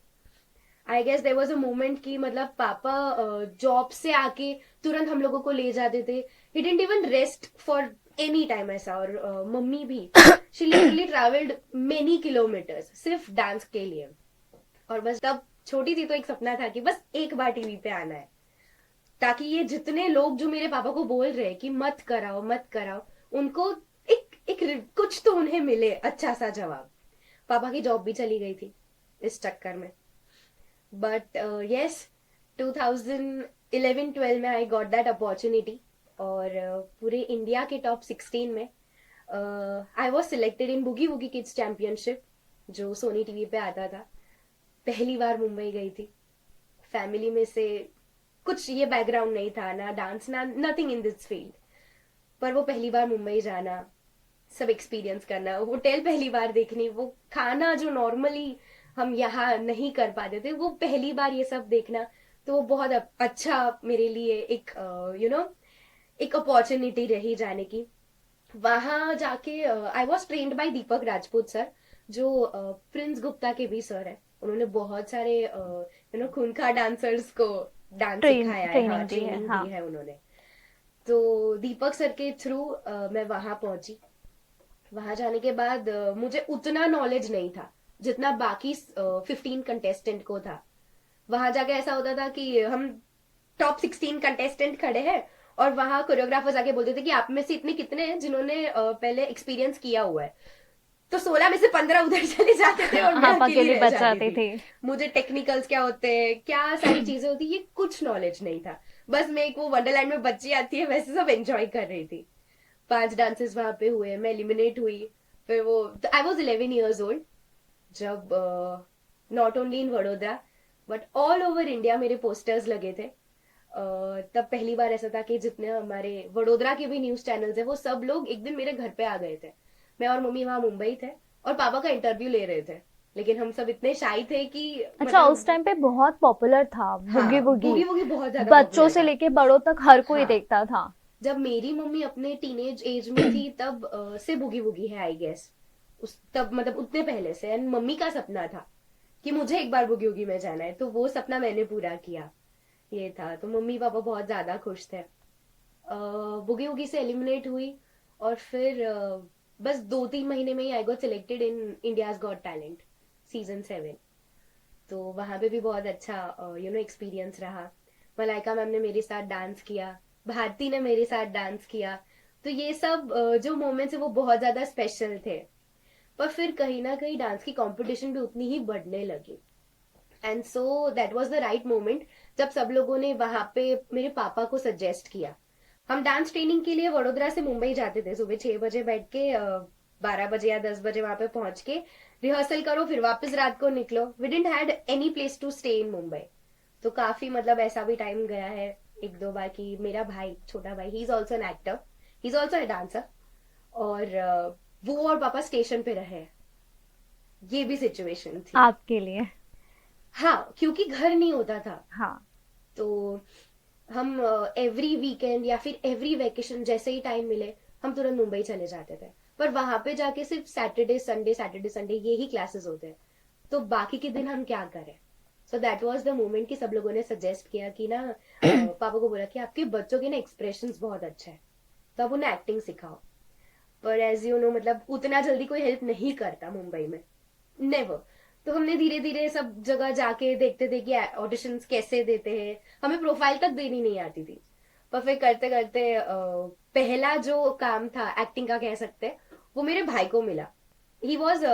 I guess there was a moment कि मतलब पापा जॉब से आके तुरंत हम लोगों को ले जाते थे। He didn't even rest for any time ऐसा। और मम्मी भी she literally travelled many kilometres सिर्फ डांस के लिए। और बस तब छोटी थी तो एक सपना था कि बस एक बार टीवी पे आना है, ताकि ये जितने लोग जो मेरे पापा को बोल रहे हैं कि मत कराओ उनको एक कुछ तो उन्हें मिले अच्छा सा जवाब। पापा की जॉब भी चली गई थी इस चक्कर में। बट यस 2011-12 में आई गॉट दैट अपॉर्चुनिटी और पूरे इंडिया के टॉप 16 में I was selected in boogie woogie kids championship जो सोनी टीवी पे आता था। पहली बार मुंबई गई थी। फैमिली में से कुछ ये बैकग्राउंड नहीं था, ना डांस ना नथिंग इन दिस फील्ड, पर वो पहली बार मुंबई जाना, सब एक्सपीरियंस करना, होटल पहली बार देखनी, वो खाना जो नॉर्मली हम यहाँ नहीं कर पाते थे, वो पहली बार ये सब देखना, तो वो बहुत अच्छा मेरे लिए एक एक अपॉर्चुनिटी रही जाने की। वहाँ जाके I was trained by Deepak Rajput sir, जो प्रिंस गुप्ता के भी सर है। उन्होंने बहुत सारे खूंखार डांसर्स को डांस सिखाया है, ट्रेनिंग दी है, ट्रेनिंग हाँ। दी है उन्होंने। तो दीपक सर के थ्रू मैं वहां पहुंची। वहां जाने के बाद मुझे उतना नॉलेज नहीं था जितना बाकी 15 कंटेस्टेंट को था। वहां जाके ऐसा होता था कि हम टॉप 16 कंटेस्टेंट खड़े हैं और वहां कोरियोग्राफर्स आके बोलते थे कि आप में से इतने कितने हैं जिन्होंने पहले एक्सपीरियंस किया हुआ है। तो 16 में से 15 उधर चले जाते थे और मैं आप अकेली अकेले रह बच जाती जाते थी। थे। मुझे टेक्निकल्स क्या होते हैं, क्या सारी चीजें होती है, ये कुछ नॉलेज नहीं था। बस मैं एक वो वंडरलैंड में बच्ची आती है वैसे सब एंजॉय कर रही थी। 5 डांसेस वहां पे हुए, मैं एलिमिनेट हुई। फिर वो आई वॉज 11 ईयर्स ओल्ड जब not only in Vadodara but all over India मेरे पोस्टर्स लगे थे। तब पहली बार ऐसा था कि जितने हमारे वडोदरा के भी न्यूज चैनल्स है वो सब लोग एक दिन मेरे घर पे आ गए थे। मैं और मम्मी वहां मुंबई थे और पापा का इंटरव्यू ले रहे थे, लेकिन हम सब इतने शाई थे कि अच्छा, उस टाइम पे बहुत पॉपुलर था बुगी बुगी बुगी, वुगी बहुत ज्यादा बच्चों popular से था। लेके बड़ों तक हर कोई हाँ। देखता था। जब मेरी मम्मी अपने टीनेज एज में थी तब से बुगी वुगी है आई गेस, उस तब मतलब उतने पहले से। एंड मम्मी का सपना था कि मुझे एक बार बुगी वुगी में जाना है, तो वो सपना मैंने पूरा किया। ये था, तो मम्मी पापा बहुत ज्यादा खुश थे। बुगी वुगी से एलिमिनेट हुई और फिर बस 2-3 महीने में ही I got selected in India's got talent season 7। तो वहां पे भी बहुत अच्छा एक्सपीरियंस रहा। मलाइका मैम ने मेरे साथ डांस किया, भारती ने मेरे साथ डांस किया। तो ये सब जो मोमेंट्स है वो बहुत ज्यादा स्पेशल थे। पर फिर कहीं ना कहीं डांस की कंपटीशन भी उतनी ही बढ़ने लगी। And so that was the right moment जब सब लोगों ने वहां पे मेरे पापा को सजेस्ट किया। हम डांस ट्रेनिंग के लिए वडोदरा से मुंबई जाते थे, सुबह 6 बजे बैठ के 12 बजे या 10 बजे वहां पे पहुंच के रिहर्सल करो, फिर वापस रात को निकलो। We didn't had any place to stay in Mumbai. तो काफी मतलब ऐसा भी टाइम गया है 1-2 बार कि मेरा भाई, छोटा भाई, he is also an actor, he is also a dancer, और वो और पापा स्टेशन पे रहे। ये भी सिचुएशन थी आपके लिए। हाँ, क्योंकि घर नहीं होता था। हाँ, तो हम एवरी वीकेंड या फिर एवरी वेकेशन जैसे ही टाइम मिले हम तुरंत मुंबई चले जाते थे। पर वहां पे जाके सिर्फ सैटरडे संडे ये ही क्लासेस होते हैं, तो बाकी के दिन हम क्या करें। So that was the moment कि सब लोगों ने सजेस्ट किया कि ना पापा को बोला कि आपके बच्चों के ना एक्सप्रेशंस बहुत अच्छे हैं, तो अब उन्हें एक्टिंग सिखाओ। पर एज यू नो मतलब उतना जल्दी कोई हेल्प नहीं करता मुंबई में, नेवर। तो हमने धीरे धीरे सब जगह जाके देखते थे कि ऑडिशंस कैसे देते हैं, हमें प्रोफाइल तक देनी नहीं आती थी। पर फिर करते करते पहला जो काम था एक्टिंग का कह सकते हैं, वो मेरे भाई को मिला। ही वॉज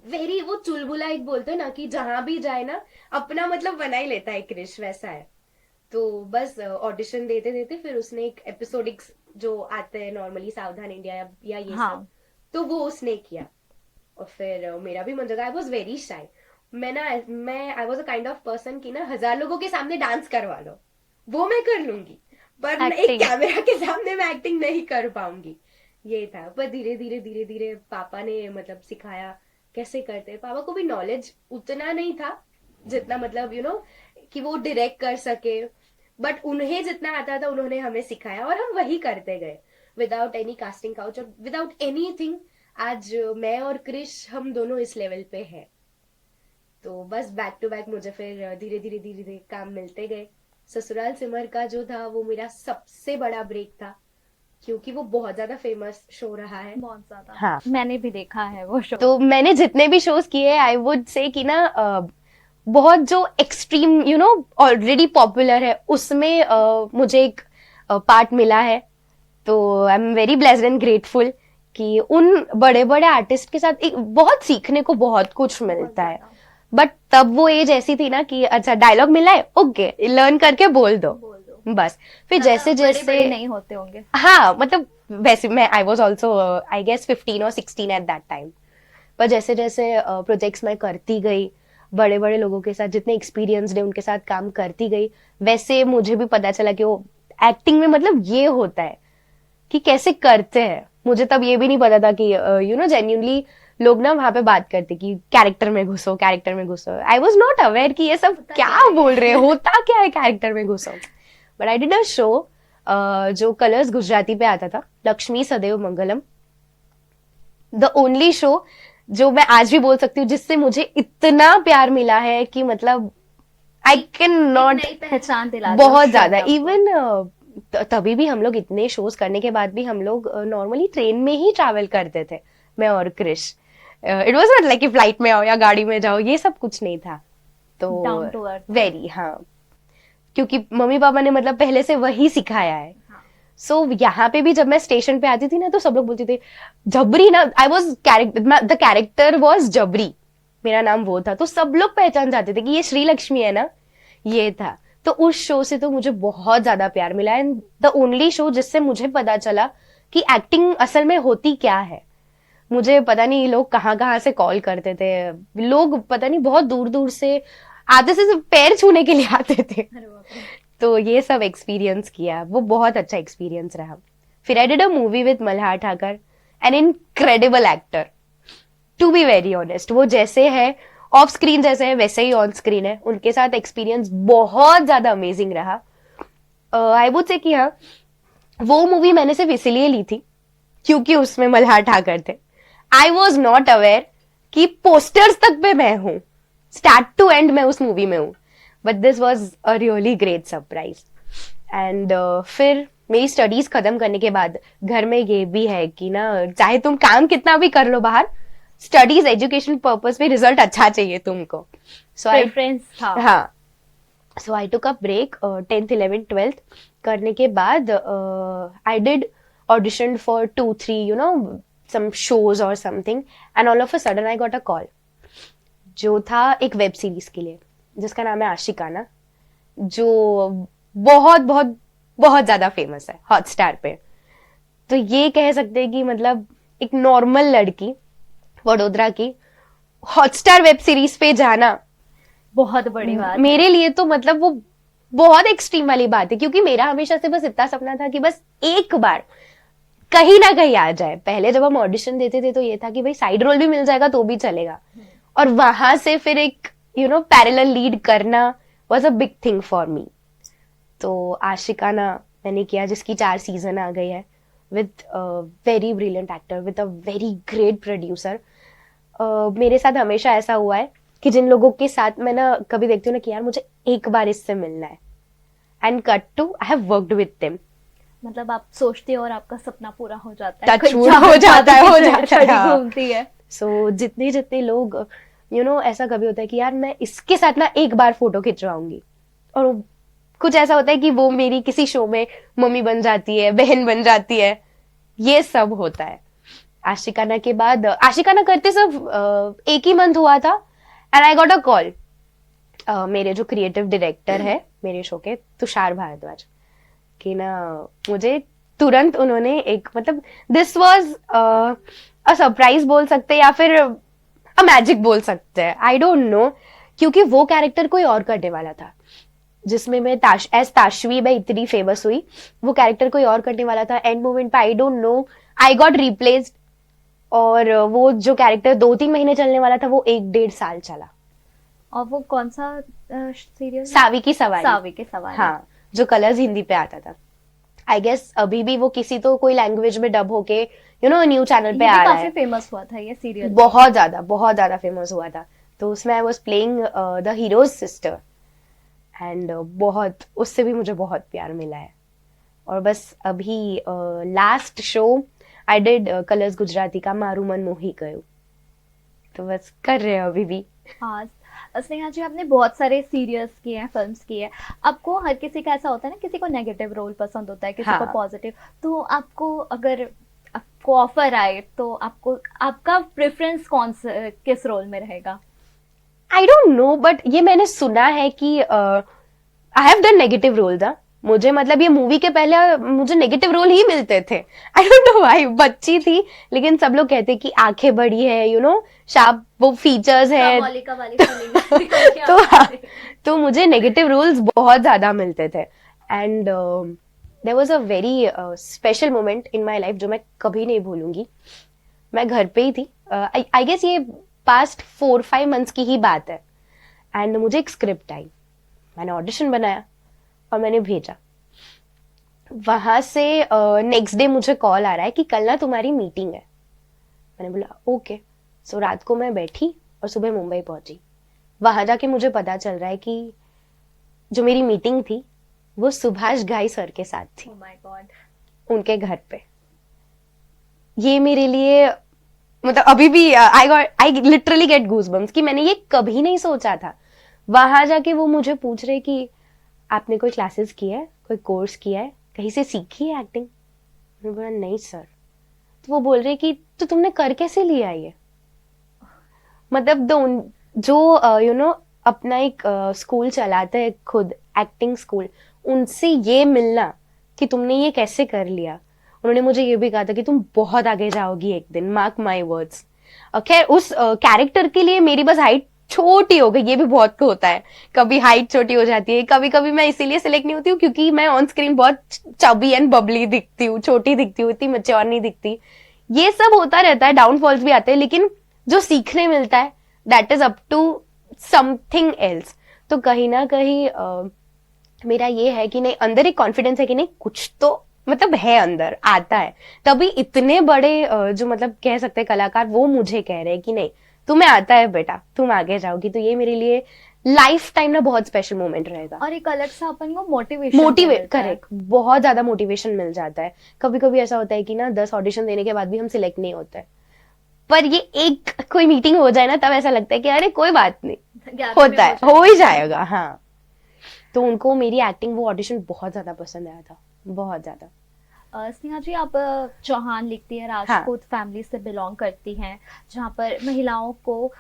वेरी, वो चुलबुला एक बोलते हैं ना कि जहां भी जाए ना अपना मतलब बना ही लेता है क्रिश, वैसा है। तो बस ऑडिशन देते देते फिर उसने एक एपिसोडिक्स जो आते हैं नॉर्मली सावधान इंडिया या ये हाँ। सब, तो वो उसने किया। और फिर मेरा भी मन जगा। आई वॉज वेरी शाई। मैं I was a kind of person की ना 1000 लोगों के सामने डांस करवा लो वो मैं कर लूंगी, पर एक Acting. कैमरा के सामने मैं एक्टिंग नहीं कर पाऊंगी। ये था। पर धीरे धीरे पापा ने मतलब सिखाया कैसे करते हैं। पापा को भी नॉलेज उतना नहीं था जितना मतलब कि वो डायरेक्ट कर सके, बट उन्हें जितना आता था उन्होंने हमें सिखाया और हम वही करते गए विदाउट एनी कास्टिंग काउच और विदाउट एनीथिंग। आज मैं और क्रिश हम दोनों इस लेवल पे हैं। तो बस बैक टू बैक मुझे फिर धीरे धीरे काम मिलते गए। ससुराल सिमर का जो था वो मेरा सबसे बड़ा ब्रेक था, क्योंकि वो बहुत ज्यादा फेमस शो रहा है। बहुत ज्यादा। हाँ। मैंने भी देखा है वो शो। तो मैंने जितने भी शोज किए आई वुड से कि ना बहुत जो एक्सट्रीम ऑलरेडी पॉपुलर है उसमें मुझे एक पार्ट मिला है। तो I am very blessed and grateful कि उन बड़े बड़े आर्टिस्ट के साथ बहुत सीखने को बहुत कुछ मिलता है। बट तब वो एज ऐसी थी ना कि अच्छा डायलॉग मिला है, ओके लर्न करके बोल दो बस। फिर जैसे जैसे नहीं होते होंगे। हाँ, मतलब वैसे मैं I was also I guess 15 और 16 एट दैट टाइम। पर जैसे जैसे प्रोजेक्ट्स मैं करती गई, बड़े बड़े लोगों के साथ जितने एक्सपीरियंस्ड है उनके साथ काम करती गई, वैसे मुझे भी पता चला कि वो एक्टिंग में मतलब ये होता है कि कैसे करते हैं। मुझे तब ये भी नहीं पता था कि जेन्युइनली लोग ना वहां पे बात करते कि कैरेक्टर में घुसो, कैरेक्टर में घुसो। आई वॉज नॉट अवेयर कि ये सब क्या बोल रहे होता क्या है कैरेक्टर में घुसो। But I did a show जो कलर्स गुजराती पे आता था, लक्ष्मी सदैव मंगलम। द ओनली शो जो मैं आज भी बोल सकती हूँ जिससे मुझे इतना प्यार मिला है कि मतलब आई कैन नॉट, नई पहचान दिला दिया बहुत उस ज्यादा। show ने इवन तभी भी हम लोग इतने शोज करने के बाद भी हम लोग नॉर्मली ट्रेन में ही ट्रैवल करते थे, मैं और Krish. It was not like कि फ्लाइट में आओ या गाड़ी में जाओ, ये सब कुछ नहीं था। तो Down to earth। वेरी, हाँ, क्योंकि मम्मी पापा ने मतलब पहले से वही सिखाया है। सो यहाँ पे भी जब मैं स्टेशन पे आती थी ना तो सब लोग बोलते थे जबरी ना, आई वॉज द कैरेक्टर वॉज जबरी, मेरा नाम वो था, तो सब लोग पहचान जाते थे कि ये श्री लक्ष्मी है ना, ये था। तो उस शो से तो मुझे बहुत ज्यादा प्यार मिला, एंड द ओनली शो जिससे मुझे पता चला कि एक्टिंग असल में होती क्या है। मुझे पता नहीं लोग कहाँ कहाँ से कॉल करते थे, लोग पता नहीं बहुत दूर दूर से आते से पैर छूने के लिए आते थे। तो ये सब एक्सपीरियंस किया, वो बहुत अच्छा एक्सपीरियंस रहा। फिर I did a movie with Malhar Thakar, an incredible actor, to be very honest. वो जैसे है ऑफ स्क्रीन जैसे है वैसे ही ऑन स्क्रीन है, उनके साथ एक्सपीरियंस बहुत ज्यादा अमेजिंग रहा। आई वुड से कि हाँ, वो मूवी मैंने सिर्फ इसलिए ली थी क्योंकि उसमें मल्हार ठाकर थे। आई वॉज नॉट अवेयर कि पोस्टर्स तक पे मैं हूँ, स्टार्ट टू एंड मैं उस मूवी में हूँ, but this was a really great surprise. And फिर मेरी स्टडीज खत्म करने के बाद घर में ये भी है कि ना, चाहे तुम काम कितना भी कर लो बाहर, स्टडीज एजुकेशन पर्पस पे रिजल्ट अच्छा चाहिए तुमको। सो आई प्रेफरेंस था। हाँ, सो आई टुक a break 10th 11th 12th करने के बाद I did audition for 2-3 you know some shows और something, and all of a sudden I got a call, जो था एक वेब सीरीज के लिए जिसका नाम है आशिकाना, जो बहुत बहुत बहुत ज्यादा फेमस है हॉटस्टार पे। तो ये कह सकते हैं कि मतलब एक नॉर्मल लड़की वडोदरा की हॉटस्टार वेब सीरीज पे जाना बहुत बड़ी बात मेरे लिए तो मतलब वो बहुत एक्सट्रीम वाली बात है, क्योंकि मेरा हमेशा से बस इतना सपना था कि बस एक बार कहीं ना कहीं आ जाए। पहले जब हम ऑडिशन देते थे तो ये था कि भाई साइड रोल भी मिल जाएगा तो भी चलेगा, और वहां से फिर एक यू नो पैरेलल लीड करना was a big thing for me. तो आशिकाना मैंने किया, जिसकी 4 सीजन आ गई है, with very brilliant actor, with a very great producer. मेरे साथ हमेशा ऐसा हुआ है कि जिन लोगों के साथ मैं ना कभी देखती हूँ ना कि यार मुझे एक बार इससे मिलना है, and cut to I have worked with them. मतलब आप सोचते हो और आपका सपना पूरा हो जाता है, टचवुड हो जाता है। घूमती है। सो जितने जितने लोग यू नो ऐसा कभी होता है कि यार मैं इसके साथ ना एक बार फोटो खिंचवाऊंगी, और कुछ ऐसा होता है कि वो मेरी किसी शो में मम्मी बन जाती है, बहन बन जाती है, ये सब होता है। आशिकाना के बाद आशिकाना करते सब 1 ही मंथ हुआ था, and I got a call. मेरे जो क्रिएटिव डायरेक्टर है मेरे शो के, तुषार भारद्वाज, कि ना मुझे तुरंत उन्होंने एक मतलब दिस वाज अ सरप्राइज बोल सकते हैं या फिर अ मैजिक बोल सकते हैं, आई डोंट नो, क्योंकि वो कैरेक्टर कोई और करने वाला था जिसमें मैं ताशवी मैं इतनी फेमस हुई, वो कैरेक्टर कोई और करने वाला था। एंड मोमेंट पे I don't know I got replaced, और वो जो कैरेक्टर 2-3 महीने चलने वाला था वो 1-1.5 साल चला। और वो कौन सा सीरियल? सावी की सवारी। सावी की सवारी, हाँ, जो कलर्स हिंदी पे आता था। आई गेस अभी भी वो किसी तो कोई लैंग्वेज में डब होके यू नो न्यू चैनल पे आ रहा है। काफी फेमस हुआ था ये सीरियल, बहुत ज्यादा फेमस हुआ था। तो उसमें I was playing the heroes sister, and बहुत उससे भी मुझे बहुत प्यार मिला है। और बस अभी last show I did colours Gujarati का मारू मन मोही गयो, तो बस कर रहे हैं अभी भी। हाँ स्नेहा जी, आपने बहुत सारे सीरियल्स किए हैं, फिल्म्स किए हैं। आपको हर किसी का ऐसा होता है ना, किसी को नेगेटिव रोल पसंद होता है, किसी हाँ। को पॉजिटिव। तो आपको अगर आपको ऑफर आए तो आपको आपका प्रेफरेंस किस रोल में रहेगा? आई डोंट नो, बट ये मैंने सुना है कि I have done negative role था। मुझे मतलब ये मूवी के पहले मुझे नेगेटिव रोल ही मिलते थे। आई डोंट नो व्हाई, बच्ची थी लेकिन सब लोग कहते कि आंखें बड़ी है, यू नो शार्प वो फीचर्स है, मौलिका वाली feeling तो मुझे नेगेटिव रोल्स बहुत ज्यादा मिलते थे। And there was a very special moment in my life जो मैं कभी नहीं भूलूंगी। मैं घर पे ही थी, आई गेस ये पास्ट 4-5 मंथ्स की ही बात है, एंड मुझे एक स्क्रिप्ट आई, मैंने ऑडिशन बनाया और मैंने भेजा। वहां से नेक्स्ट डे मुझे कॉल आ रहा है कि कल ना तुम्हारी मीटिंग है, मैंने बोला ओके। सो रात को मैं बैठी और सुबह मुंबई पहुंची। वहां जाके मुझे पता चल रहा है कि जो मेरी मीटिंग थी वो सुभाष घाई सर के साथ थी। Oh my God. उनके घर पे। ये मेरे लिए मतलब अभी भी आई लिटरली गेट गूज़बम्स कि मैंने ये कभी नहीं सोचा था। वहां जाके वो मुझे पूछ रहे कि आपने कोई क्लासेस किया है, कोई कोर्स किया है, कहीं से सीखी है एक्टिंग? मैंने बोला नहीं सर। तो वो बोल रहे कि तो तुमने कर कैसे लिया ये? मतलब जो यू नो अपना एक स्कूल चलाते हैं खुद, एक्टिंग स्कूल, उनसे ये मिलना कि तुमने ये कैसे कर लिया। उन्होंने मुझे ये भी कहा था कि तुम बहुत आगे जाओगी एक दिन, मार्क माई वर्ड्स। खैर उस कैरेक्टर के लिए मेरी बस हाइट छोटी हो गई, ये भी बहुत होता है, कभी हाइट छोटी हो जाती है, कभी कभी मैं इसीलिए सिलेक्ट नहीं होती हूँ क्योंकि मैं ऑन स्क्रीन बहुत चबी एंड बबली दिखती हूँ, छोटी दिखती हूँ, इतनी मैच्योर नहीं दिखती। ये सब होता रहता है, डाउनफॉल्स भी आते हैं, लेकिन जो सीखने मिलता है that is up to something else. तो कहीं ना कहीं मेरा ये है कि नहीं, अंदर एक कॉन्फिडेंस है कि नहीं कुछ तो मतलब है अंदर, आता है। तभी इतने बड़े जो मतलब कह सकते हैं कलाकार, वो मुझे कह रहे हैं कि नहीं तुम्हें आता है बेटा, तुम आगे जाओगी। तो ये मेरे लिए लाइफ टाइम ना बहुत स्पेशल मोमेंट रहेगा। और एक अलग सा अपन को मोटिवेट करेक्ट, बहुत ज्यादा मोटिवेशन मिल जाता है। कभी कभी ऐसा होता है कि ना 10 ऑडिशन देने के बाद भी हम सिलेक्ट नहीं होते, पर ये एक कोई मीटिंग हो जाए ना तब ऐसा लगता है कि अरे कोई बात नहीं, होता है, हो ही जाएगा। हाँ, तो उनको मेरी एक्टिंग, वो ऑडिशन बहुत ज्यादा पसंद आया था, बहुत ज्यादा। स्नेहा जी, आप चौहान लिखती है, राजपूत फैमिली से बिलोंग करती हैं, जहाँ पर महिलाओं को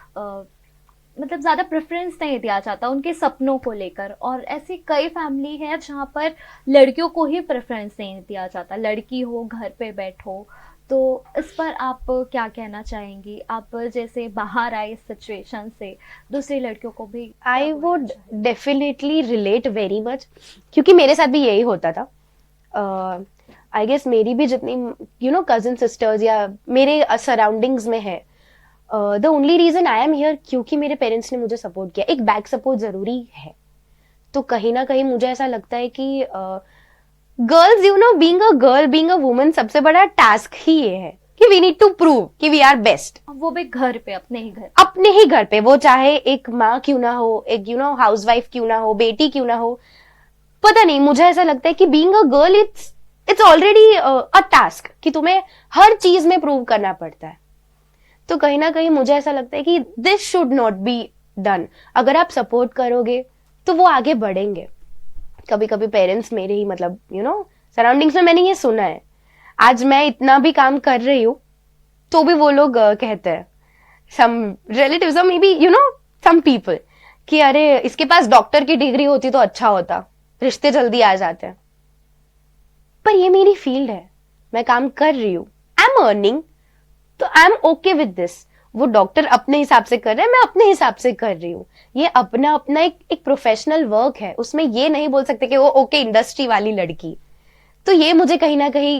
मतलब ज़्यादा प्रेफरेंस नहीं दिया जाता उनके सपनों को लेकर, और ऐसी कई फैमिली है जहाँ पर लड़कियों को ही प्रेफरेंस नहीं दिया जाता, लड़की हो घर पे बैठो। तो इस पर आप क्या कहना चाहेंगी? आप जैसे बाहर आए इस सिचुएशन से, दूसरी लड़कियों को भी I would definitely relate very much, क्योंकि मेरे साथ भी यही होता था। आई गेस मेरी भी जितनी यू नो कजिन सिस्टर्स या मेरे सराउंडिंग्स में है, the only reason I am here क्योंकि मेरे पेरेंट्स ने मुझे सपोर्ट किया। एक बैक सपोर्ट जरूरी है। तो कहीं ना कहीं मुझे ऐसा लगता है कि girls, you know, being a girl, being a woman, सबसे बड़ा टास्क ही ये है कि वी नीड टू प्रूव कि वी आर बेस्ट। वो भी घर पे, अपने ही घर पे, वो चाहे एक माँ क्यों ना हो, एक यू नो हाउसवाइफ क्यों ना हो, बेटी क्यों ना हो, पता नहीं, मुझे ऐसा लगता है कि being a girl it's already a task कि तुम्हें हर चीज में प्रूव करना पड़ता है। तो कहीं ना कहीं मुझे ऐसा लगता है कि this should not be done. अगर आप सपोर्ट करोगे तो वो आगे बढ़ेंगे। कभी कभी पेरेंट्स मेरे ही मतलब यू नो सराउंडिंग्स में मैंने ये सुना है, आज मैं इतना भी काम कर रही हूँ तो भी वो लोग कहते हैं, some relatives maybe you know some people, कि अरे इसके पास डॉक्टर की डिग्री होती तो अच्छा होता, रिश्ते जल्दी आ जाते हैं। पर ये मेरी फील्ड है, मैं काम कर रही हूँ, आई एम अर्निंग, तो I am okay with this. वो डॉक्टर अपने हिसाब से कर रहे हैं, मैं अपने हिसाब से कर रही हूँ। ये अपना अपना एक प्रोफेशनल वर्क है, उसमें ये नहीं बोल सकते कि वो ओके इंडस्ट्री वाली लड़की। तो ये मुझे कहीं ना कहीं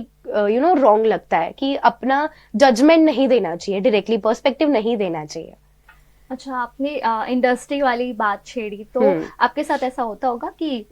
यू नो रॉन्ग लगता है कि अपना जजमेंट नहीं देना चाहिए, डायरेक्टली पर्सपेक्टिव नहीं देना चाहिए। अच्छा, आपने इंडस्ट्री वाली बात छेड़ी, तो आपके साथ ऐसा होता होगा कि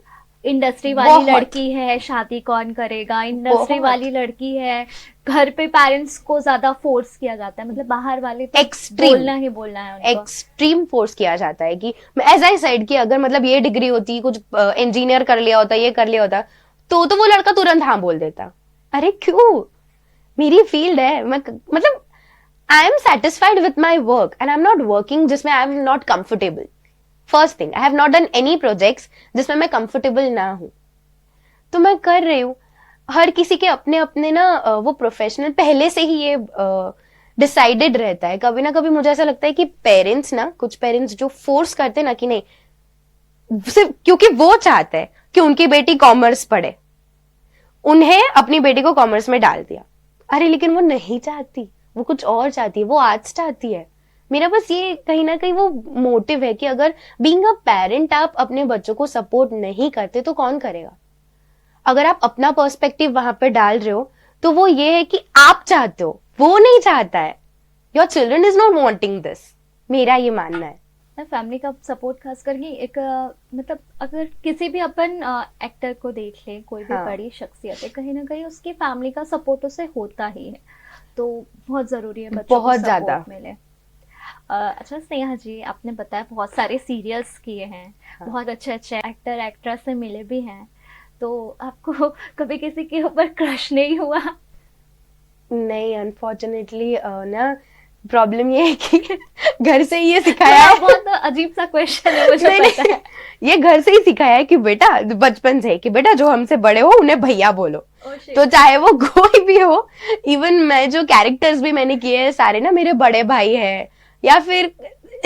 इंडस्ट्री वाली लड़की है, शादी कौन करेगा, इंडस्ट्री वाली लड़की है, घर पे पेरेंट्स को ज्यादा फोर्स किया जाता है, मतलब बाहर वाले तो बोलना ही बोलना है उनको। एक्सट्रीम फोर्स किया जाता है कि एज आई सेड कि अगर मतलब ये डिग्री होती, कुछ इंजीनियर कर लिया होता, ये कर लिया होता, तो वो लड़का तुरंत हाँ बोल देता। अरे क्यों, मेरी फील्ड है, मैं मतलब I am satisfied with my work and I am not working जिसमें I am not comfortable. First thing, I have not done any projects जिसमें मैं कंफर्टेबल ना हूं, तो मैं कर रही हूँ। हर किसी के अपने अपने ना वो प्रोफेशनल पहले से ही ये डिसाइडेड रहता है। कभी ना कभी मुझे ऐसा लगता है कि पेरेंट्स ना, कुछ पेरेंट्स जो फोर्स करते हैं ना कि नहीं, सिर्फ क्योंकि वो चाहते हैं कि उनकी बेटी कॉमर्स पढ़े, उन्हें अपनी बेटी को कॉमर्स में डाल दिया। अरे लेकिन वो नहीं चाहती, वो कुछ और चाहती है, वो आर्ट्स चाहती है। मेरा बस ये कहीं ना कहीं वो मोटिव है कि अगर बीइंग अ पेरेंट आप अपने बच्चों को सपोर्ट नहीं करते तो कौन करेगा। अगर आप अपना पर्सपेक्टिव वहां पे डाल रहे हो तो वो ये है कि आप चाहते हो, वो नहीं चाहता है। Your children is not wanting this, मेरा ये मानना है। फैमिली का सपोर्ट खास करके एक मतलब अगर किसी भी अपन एक्टर को देख ले, कोई भी बड़ी शख्सियत है, कहीं ना कहीं उसकी फैमिली का सपोर्ट उसे होता ही है। तो बहुत ज़रूरी है बच्चों बहुत को ज़्यादा। सपोर्ट मिले। अच्छा स्नेहा जी, आपने बताया बहुत सारे सीरियल्स किए हैं, बहुत अच्छे अच्छे एक्टर एक्ट्रेस से मिले भी हैं, तो आपको कभी किसी के ऊपर क्रश नहीं हुआ? नहीं, अनफॉर्चुनेटली ना प्रॉब्लम ये है कि घर से ये सिखाया है। बहुत अजीब सा क्वेश्चन है, मुझे नहीं, पता है। ये घर से ही सिखाया है कि बेटा, बचपन से कि बेटा जो हमसे बड़े हो उन्हें भैया बोलो। तो चाहे वो कोई भी हो, इवन मैं जो कैरेक्टर्स भी मैंने किए हैं सारे ना मेरे बड़े भाई हैं, या फिर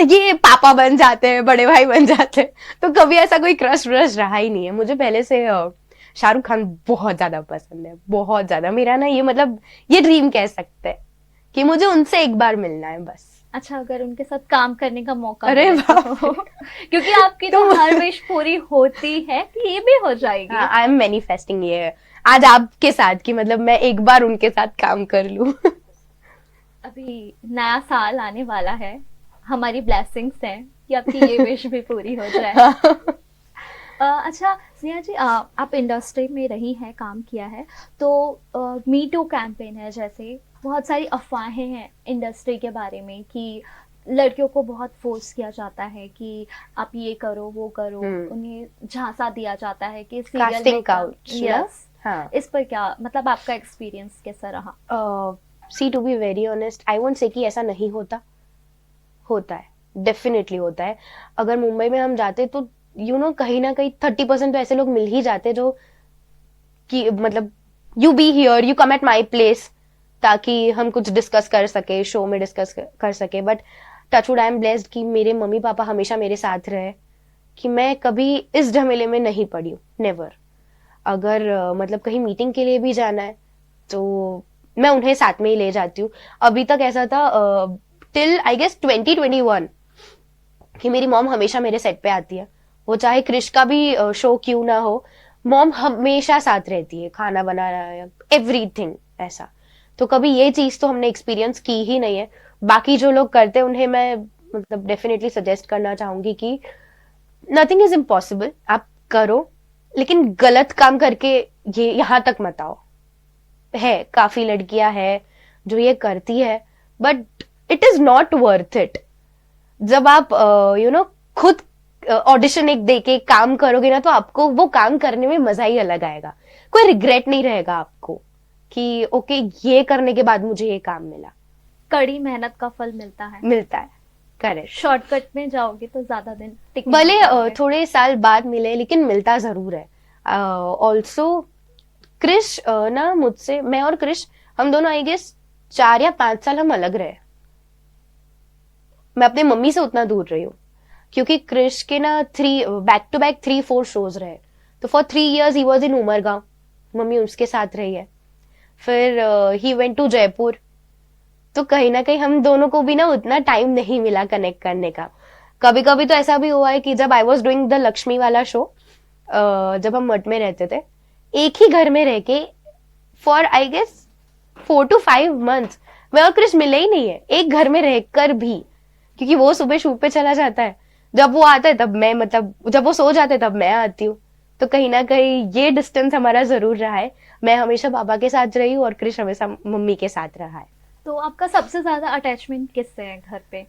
ये पापा बन जाते हैं, बड़े भाई बन जाते हैं, तो कभी ऐसा कोई क्रश व्रश रहा ही नहीं है। मुझे पहले से शाहरुख खान बहुत ज्यादा पसंद है, बहुत ज्यादा। मेरा ना ये मतलब ये ड्रीम कह सकते हैं कि मुझे उनसे एक बार मिलना है बस। अच्छा, अगर उनके साथ काम करने का मौका अरे मिले तो क्योंकि आपकी तो हर विश पूरी होती है कि ये भी हो जाएगी। आई एम मैनिफेस्टिंग ये आज आपके साथ कि मतलब मैं एक बार उनके साथ काम कर लूं। अभी नया साल आने वाला है, हमारी ब्लेसिंग्स हैं कि आपकी ये विश भी पूरी हो जाए। अच्छा स्नेहा जी, आप इंडस्ट्री में रही हैं, काम किया है, तो मी टू कैंपेन है, जैसे बहुत सारी अफवाहें हैं इंडस्ट्री के बारे में कि लड़कियों को बहुत फोर्स किया जाता है कि आप ये करो वो करो, उन्हें झांसा दिया जाता है कि सीरियल में यस। हाँ, इस पर क्या मतलब आपका एक्सपीरियंस कैसा रहा? See to be very honest, I won't say कि ऐसा नहीं होता, होता है, डेफिनेटली होता है। अगर मुंबई में हम जाते तो कहीं ना कहीं 30% तो ऐसे लोग मिल ही जाते जो कि मतलब you be here, you come at my place, ताकि हम कुछ डिस्कस कर सके, शो में डिस्कस कर सके। But touch wood, I am blessed कि मेरे मम्मी पापा हमेशा मेरे साथ रहे, कि मैं कभी इस झमेले में नहीं पड़ी हूँ, नेवर। अगर मतलब कहीं मीटिंग के लिए भी जाना है तो मैं उन्हें साथ में ही ले जाती हूँ। अभी तक ऐसा था टिल आई गेस 2021 कि मेरी मॉम हमेशा मेरे सेट पे आती है, वो चाहे क्रिश का भी शो क्यों ना हो, मॉम हमेशा साथ रहती है, खाना बनाना, एवरीथिंग ऐसा। तो कभी ये चीज तो हमने एक्सपीरियंस की ही नहीं है। बाकी जो लोग करते हैं उन्हें मैं मतलब डेफिनेटली सजेस्ट करना चाहूंगी कि नथिंग इज इम्पॉसिबल, आप करो, लेकिन गलत काम करके ये यहाँ तक मत आओ। है काफी लड़कियां हैं जो ये करती है, but it is not worth it. जब आप खुद ऑडिशन एक देके काम करोगे ना, तो आपको वो काम करने में मजा ही अलग आएगा। कोई रिग्रेट नहीं रहेगा आपको कि ओके ये करने के बाद मुझे ये काम मिला। कड़ी मेहनत का फल मिलता है, मिलता है, करेक्ट। शॉर्टकट में जाओगे तो ज्यादा दिन टिक भले नहीं पाओगे। थोड़े साल बाद मिले, लेकिन मिलता जरूर है। ऑल्सो क्रिश ना मुझसे, मैं और क्रिश हम दोनों आई गेस 4 या 5 साल हम अलग रहे। मैं अपने मम्मी से उतना दूर रही हूँ क्योंकि क्रिश के ना बैक टू बैक 3-4 शोज रहे। तो फॉर 3 years ही वॉज इन उमरगांव, मम्मी उसके साथ रही है। फिर ही वेंट टू जयपुर, तो कहीं ना कहीं हम दोनों को भी ना उतना टाइम नहीं मिला कनेक्ट करने का। कभी कभी तो ऐसा भी हुआ है कि जब I was doing the Lakshmi वाला शो, जब हम मठ में रहते थे, एक ही घर में रह के for I guess 4 to 5 months मैं और क्रिश मिले ही नहीं है, एक घर में रहकर भी, क्योंकि वो सुबह शूट पे चला जाता है, जब वो आता है तब मैं, मतलब जब वो सो जाते तब मैं आती हूँ। तो कहीं ना कहीं ये डिस्टेंस हमारा जरूर रहा है। मैं हमेशा पापा के साथ रही हूँ और क्रिश हमेशा मम्मी के साथ रहा है। तो आपका सबसे ज्यादा अटैचमेंट किससे है घर पे?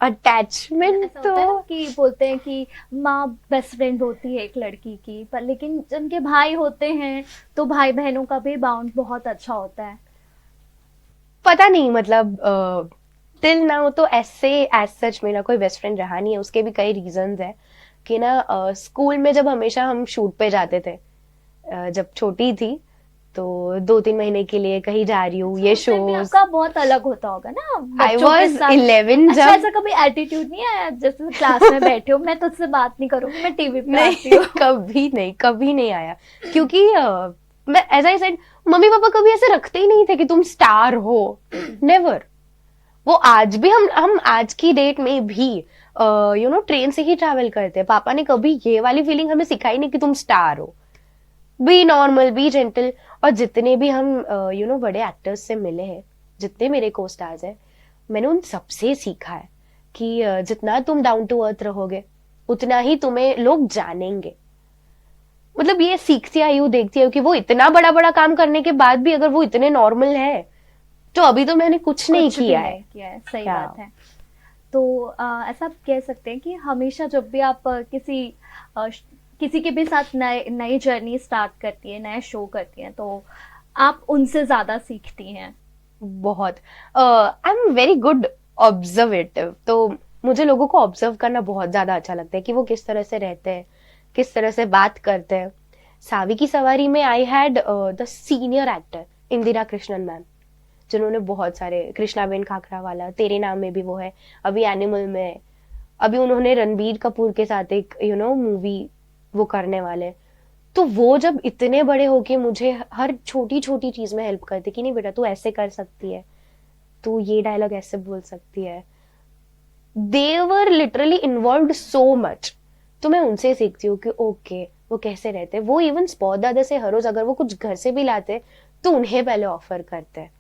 अटैचमेंट ऐसा होता है ना कि बोलते हैं कि माँ बेस्ट फ्रेंड होती है एक लड़की की, पर लेकिन जिनके भाई होते हैं तो भाई बहनों का भी बाउंड बहुत अच्छा होता है। पता नहीं, मतलब टिल नाउ तो ऐसे एज सच मेरा कोई बेस्ट फ्रेंड रहा नहीं है। उसके भी कई रीजंस है कि ना स्कूल में जब हमेशा हम शूट पे जाते थे, जब छोटी थी, तो 2-3 महीने के लिए कहीं जा रही हूँ, ये शोज आपका बहुत अलग होता होगा ना। आई वॉज 11 अच्छा, जब। ऐसा कभी एटीट्यूड नहीं आया जैसे क्लास में बैठे हो, मैं तुझसे बात नहीं करूंगी, मैं टीवी पे आती नहीं, हूँ? कभी नहीं आया, क्योंकि मैं as I said, mummy papa कभी ऐसे रखते ही नहीं थे कि तुम स्टार हो, नेवर। वो आज भी हम आज की डेट में भी ट्रेन से ही ट्रैवल करते हैं। पापा ने कभी ये वाली फीलिंग हमें सिखाई नहीं कि तुम स्टार हो। B normal, B gentle. और जितने भी हम बड़े एक्टर्स से मिले हैं, जितने मेरे को स्टार्स हैं, मैंने उन सबसे सीखा है कि जितना तुम डाउन टू अर्थ रहोगे उतना ही तुम्हें लोग जानेंगे। मतलब ये सीखती आई हूँ, देखती हूँ कि वो इतना बड़ा बड़ा काम करने के बाद भी अगर वो इतने नॉर्मल है तो अभी तो मैंने कुछ नहीं किया है। सही क्या? बात है। तो ऐसा आप कह सकते हैं कि हमेशा जब भी आप किसी के भी साथ नई जर्नी स्टार्ट करती है, नया शो करती हैं, तो आप उनसे ज्यादा सीखती हैं। बहुत। आई एम वेरी गुड ऑब्जर्वेटिव, तो मुझे लोगों को ऑब्जर्व करना बहुत ज्यादा अच्छा लगता है कि वो किस तरह से रहते हैं, किस तरह से बात करते हैं। सावी की सवारी में I had the senior actor Indira Krishnan ma'am, जिन्होंने बहुत सारे, कृष्णाबेन खाखरावाला, तेरे नाम में भी वो है, अभी एनिमल में है, अभी उन्होंने रणबीर कपूर के साथ एक मूवी वो करने वाले। तो वो जब इतने बड़े होके मुझे हर छोटी छोटी चीज में हेल्प करते कि नहीं बेटा तू ऐसे कर सकती है, तू ये डायलॉग ऐसे बोल सकती है। They were literally involved so much. तो मैं उनसे सीखती हूँ कि ओके वो कैसे रहते हैं। वो इवन स्पॉट दादा से हर रोज अगर वो कुछ घर से भी लाते तो उन्हें पहले ऑफर करते हैं।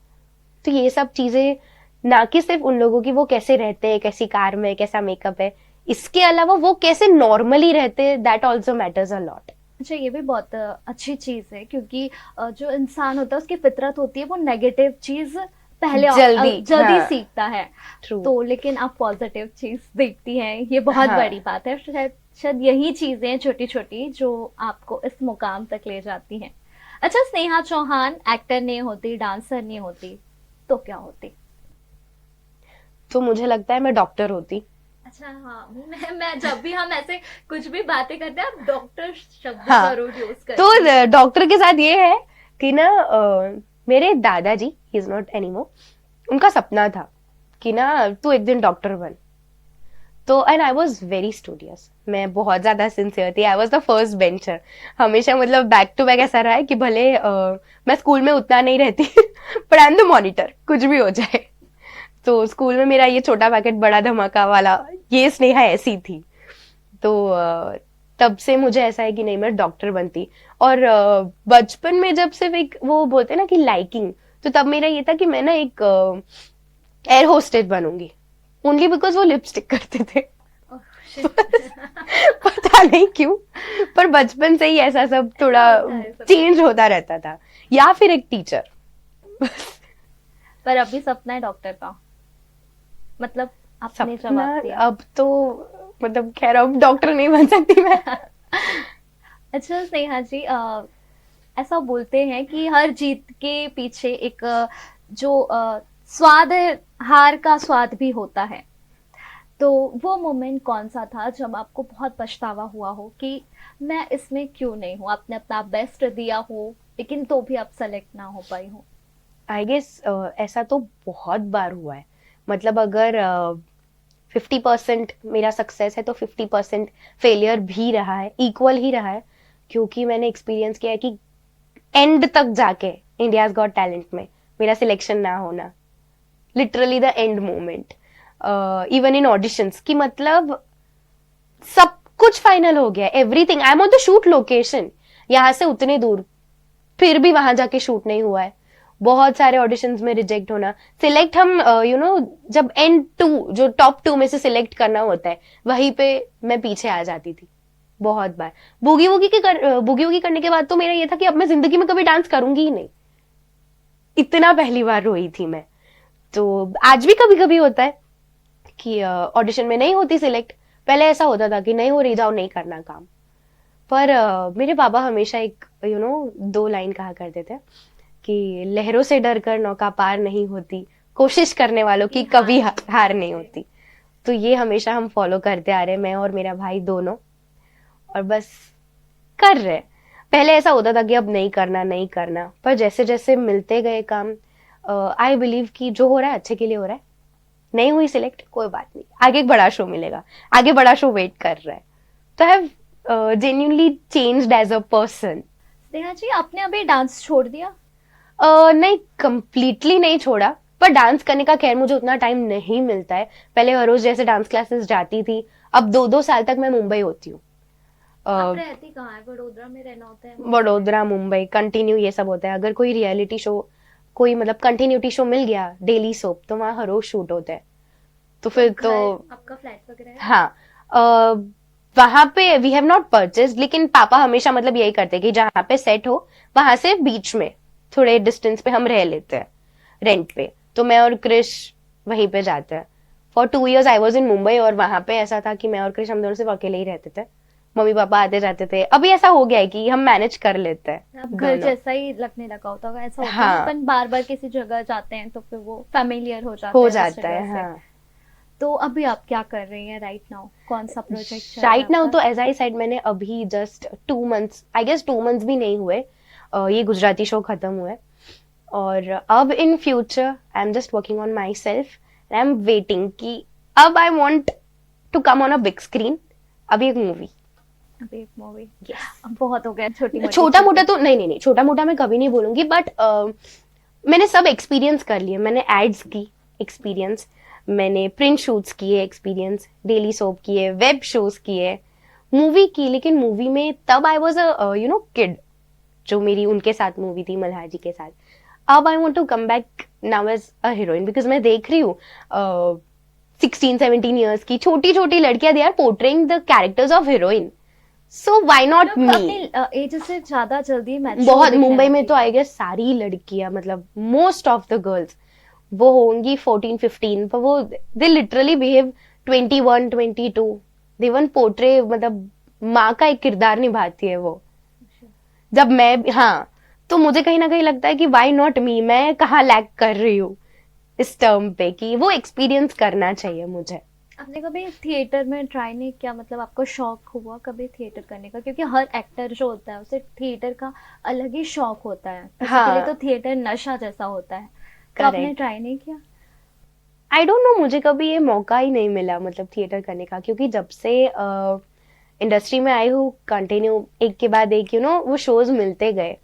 तो ये सब चीजें ना कि सिर्फ उन लोगों की वो कैसे रहते हैं, कैसी कार में, कैसा मेकअप है, इसके अलावा वो कैसे नॉर्मली रहते हैं, that also matters a lot. अच्छा, ये भी बहुत अच्छी चीज है, क्योंकि जो इंसान होता है उसकी फितरत होती है वो नेगेटिव चीज पहले जल्दी हाँ, सीखता है। True. तो लेकिन आप पॉजिटिव चीज देखती हैं, ये बहुत हाँ. बड़ी बात है। शायद यही चीजें छोटी छोटी जो आपको इस मुकाम तक ले जाती हैं। अच्छा, स्नेहा चौहान एक्टर नहीं होती, डांसर नहीं होती, तो क्या होती? तो मुझे लगता है मैं डॉक्टर होती। अच्छा, हाँ, मैं जब भी हम ऐसे कुछ भी बातें करते हैं आप डॉक्टर शब्द हाँ, जरूर यूज करते हैं। तो डॉक्टर के साथ ये है कि ना मेरे दादाजी, ही इज नॉट एनीमोर, उनका सपना था कि ना तू एक दिन डॉक्टर बन। तो and I was very studious, मैं बहुत ज्यादा सिंसियर थी। I was the first bencher हमेशा, मतलब बैक टू बैक ऐसा रहा है कि भले मैं स्कूल में उतना नहीं रहती पर आई एम द मॉनिटर, कुछ भी हो जाए। तो स्कूल में मेरा ये छोटा पैकेट बड़ा धमाका वाला, ये स्नेहा ऐसी थी। तो तब से मुझे ऐसा है कि नहीं मैं डॉक्टर बनती। और बचपन में जब सिर्फ एक वो बोलते ना कि लाइकिंग, तो तब मेरा ये था कि मैं ना एक एयर होस्टेस बनूंगी, ओनली बिकॉज वो लिपस्टिक करते थे। पता नहीं क्यों, पर बचपन से ही ऐसा सब थोड़ा चेंज होता रहता था, या फिर एक टीचर। पर अभी सपना है डॉक्टर का, मतलब आपने जवाब दिया। अब तो मतलब खैर अब डॉक्टर नहीं बन सकती मैं। अच्छा स्नेहा जी, ऐसा बोलते हैं कि हर जीत के पीछे एक जो स्वाद है, हार का स्वाद भी होता है। तो वो मोमेंट कौन सा था जब आपको बहुत पछतावा हुआ हो कि मैं इसमें क्यों नहीं हूँ? आपने अपना बेस्ट दिया हो लेकिन तो भी आप सेलेक्ट ना हो पाई हो। आई गेस ऐसा तो बहुत बार हुआ है। मतलब अगर 50% मेरा सक्सेस है तो 50% फेलियर भी रहा है, इक्वल ही रहा है। क्योंकि मैंने एक्सपीरियंस किया है कि एंड तक जाके इंडियाज गॉट टैलेंट में मेरा सिलेक्शन ना होना, literally the end moment, even in auditions की, मतलब सब कुछ फाइनल हो गया, everything, I am on the shoot location, यहाँ से उतने दूर, फिर भी वहां जाके शूट नहीं हुआ है। बहुत सारे ऑडिशंस में रिजेक्ट होना, सिलेक्ट हम जब एंड 2 जो टॉप 2 में से सिलेक्ट करना होता है, वहीं पे मैं पीछे आ जाती थी बहुत बार। बूगी वूगी करने के बाद तो मेरा ये था कि अब मैं जिंदगी में कभी डांस करूंगी ही नहीं, इतना पहली बार रोई थी मैं। तो आज भी कभी कभी होता है कि ऑडिशन में नहीं होती सिलेक्ट। पहले ऐसा होता था कि नहीं हो रही, जाओ नहीं करना काम। पर मेरे पापा हमेशा एक 2 लाइन कहा करते थे कि लहरों से डर कर नौका पार नहीं होती, कोशिश करने वालों की कभी हार नहीं होती। तो ये हमेशा हम फॉलो करते आ रहे, मैं और मेरा भाई दोनों, और बस कर रहे। पहले ऐसा होता था कि अब नहीं करना, पर जैसे जैसे मिलते गए काम, आई बिलीव कि जो हो रहा है अच्छे के लिए हो रहा है। नहीं हुई सिलेक्ट, कोई बात नहीं, आगे एक बड़ा शो मिलेगा, आगे बड़ा शो वेट कर रहा है। तो I have genuinely changed as a person. Sneha ji, आपने अभी डांस छोड़ दिया? नहीं, कंप्लीटली नहीं छोड़ा, पर डांस करने का खैर मुझे उतना टाइम नहीं मिलता है। पहले हर रोज जैसे डांस क्लासेस जाती थी, अब 2-2 साल तक मैं मुंबई होती हूँ। आप रहती कहाँ है? वडोदरा में रहना होता है? वडोदरा, मुंबई कंटिन्यू ये सब होता है। अगर कोई रियलिटी शो, कोई मतलब कंटिन्यूटी शो मिल गया, डेली सोप, तो वहाँ हर रोज शूट होता है। तो फिर तो आपका फ्लैट वगैरह है? हाँ, वहां पे वी हैव नॉट परचेज, लेकिन पापा हमेशा मतलब यही करते कि जहाँ पे सेट हो वहां से बीच में थोड़े डिस्टेंस पे हम रह लेते हैं रेंट पे। तो मैं और क्रिश वहीं पे जाते हैं। For 2 years I was in Mumbai, और वहां पे ऐसा था कि मैं और क्रिश हम दोनों सिर्फ अकेले ही रहते थे, मम्मी पापा आते जाते थे। अभी ऐसा हो गया है कि हम मैनेज कर लेते हैं। अब घर जैसा ही लगने लगा होता होगा, ऐसा होता है हाँ। अपन बार बार किसी जगह जाते हैं तो फिर वो फैमिलियर हो जाता हो है उस जाता जगह है। से। हाँ, तो अभी आप क्या कर रही हैं राइट नाउ, कौन सा प्रोजेक्ट राइट नाउ तो एज आई सेड मैंने अभी just 2 months, I guess 2 months भी नहीं हुए, ये गुजराती शो खत्म हुए। और अब in future I am just working on myself, I am waiting कि अब I want to come on a big screen. अभी एक मूवी, अभी एक मूवी। अब बहुत हो गया छोटी मोटी छोटा मोटा तो नहीं, छोटा मोटा मैं कभी नहीं बोलूंगी, बट मैंने सब एक्सपीरियंस कर लिए। मैंने एड्स की एक्सपीरियंस, मैंने प्रिंट शूट्स किए एक्सपीरियंस, डेली सोप किए, वेब शोज किए, मूवी की। लेकिन मूवी में तब आई was a you know kid, जो मेरी उनके साथ मूवी थी मल्हार जी के साथ। अब I want to come back now as a heroine, because मैं देख रही हूँ 16-17 ईयर्स की छोटी छोटी लड़कियां, they are portraying the characters of heroine. So why not me? Age से ज्यादा जल्दी बहुत मुंबई में तो आई गेस सारी लड़कियां, मतलब मोस्ट ऑफ द गर्ल्स वो होंगी 14-15, पर वो they literally behave 21-22। They one portray, मतलब माँ का एक किरदार निभाती है वो। जब मैं, हाँ, तो मुझे कहीं ना कहीं लगता है कि व्हाई नॉट मी? मैं कहाँ लैग कर रही हूँ इस टर्म पे कि वो एक्सपीरियंस करना चाहिए मुझे। आपने कभी थिएटर में ट्राई नहीं किया, मतलब आपको शौक हुआ कभी थिएटर करने का? क्योंकि हर एक्टर जो होता है उसे थिएटर का अलग ही शौक होता है। हाँ। किसी के लिए तो थिएटर नशा जैसा होता है। तो आपने ट्राई नहीं किया? आई डोंट नो, मुझे कभी ये मौका ही नहीं मिला मतलब थिएटर करने का, क्योंकि जब से इंडस्ट्री में आई हूँ कंटिन्यू एक के बाद एक यू नो वो शोज मिलते गए,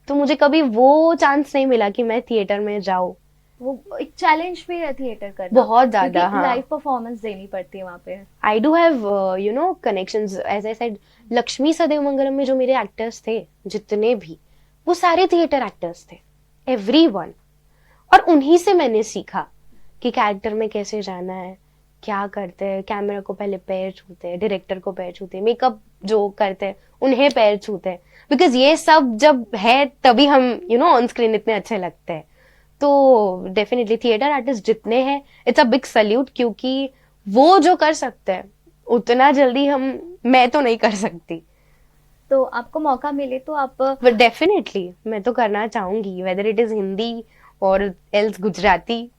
तो मुझे कभी वो चांस नहीं मिला कि मैं थिएटर में जाऊँ। वो एक चैलेंज भी है थिएटर करना बहुत ज्यादा। हाँ, लाइव परफॉर्मेंस देनी पड़ती है वहाँ पे। I do have you know connections, as I said, Lakshmi Sadaiv Mangalam में जो मेरे एक्टर्स थे जितने भी, वो सारे थिएटर एक्टर्स थे, एवरीवन। और उन्हीं से मैंने सीखा कि कैरेक्टर में कैसे जाना है, क्या करते हैं, कैमरा को पहले पैर छूते हैं, डायरेक्टर को पैर छूते हैं, मेकअप जो करते हैं उन्हें पैर छूते हैं, बिकॉज ये सब जब है तभी हम यू नो ऑन स्क्रीन इतने अच्छे लगते हैं। तो डेफिनेटली थिएटर आर्टिस्ट जितने हैं, इट्स अ बिग सल्यूट, क्योंकि वो जो कर सकते हैं उतना जल्दी मैं तो नहीं कर सकती। तो आपको मौका मिले तो आप डेफिनेटली मैं तो करना चाहूंगी, वेदर इट इज हिंदी और एल्स गुजराती,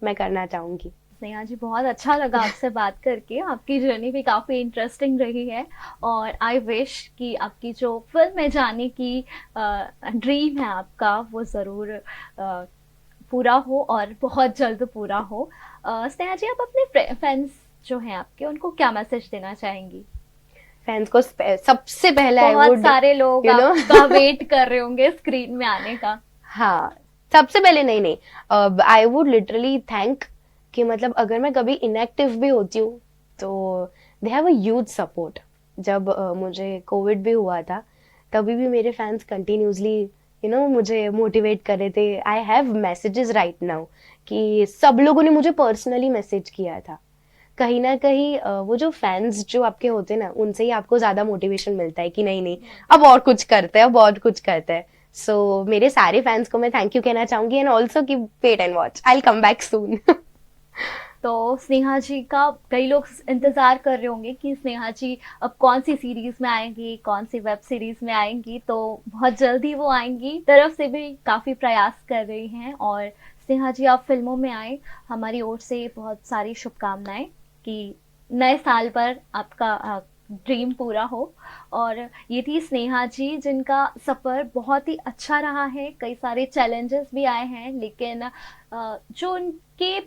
मैं करना चाहूंगी। स्नेहा जी, बहुत अच्छा लगा आपसे बात करके। आपकी जर्नी भी काफ़ी इंटरेस्टिंग रही है और आई विश कि आपकी जो फिल्म में जाने की ड्रीम है आपका, वो ज़रूर पूरा हो और बहुत जल्द पूरा हो। स्नेहा जी, आप अपने फैंस जो हैं आपके, उनको क्या मैसेज देना चाहेंगी? फैंस को सबसे पहले बहुत सारे लोग आपका वेट कर रहे होंगे स्क्रीन में आने का। हाँ, सबसे पहले नहीं, आई वुड लिटरली थैंक कि मतलब अगर मैं कभी इनएक्टिव भी होती हूँ तो they have a huge support. जब मुझे कोविड भी हुआ था तभी भी मेरे फैंस कंटिन्यूसली यू नो मुझे मोटिवेट कर रहे थे। I have messages right now कि सब लोगों ने मुझे पर्सनली मैसेज किया था। कहीं ना कहीं वो जो फैंस जो आपके होते हैं ना, उनसे ही आपको ज्यादा मोटिवेशन मिलता है कि नहीं अब और कुछ करते हैं, अब और कुछ करते हैं। सो मेरे सारे फैंस को मैं थैंक यू कहना चाहूंगी, and also keep wait and watch, I will come back soon. तो स्नेहा जी का कई लोग इंतजार कर रहे होंगे कि स्नेहा जी अब कौन सी सीरीज में आएंगी, कौन सी वेब सीरीज में आएंगी, तो बहुत जल्दी वो आएंगी। तरफ से भी काफी प्रयास कर रही हैं और स्नेहा जी आप फिल्मों में आए, हमारी ओर से बहुत सारी शुभकामनाएं कि नए साल पर आपका ड्रीम पूरा हो। और ये थी स्नेहा जी, जिनका सफ़र बहुत ही अच्छा रहा है। कई सारे चैलेंजेस भी आए हैं, लेकिन जो उनके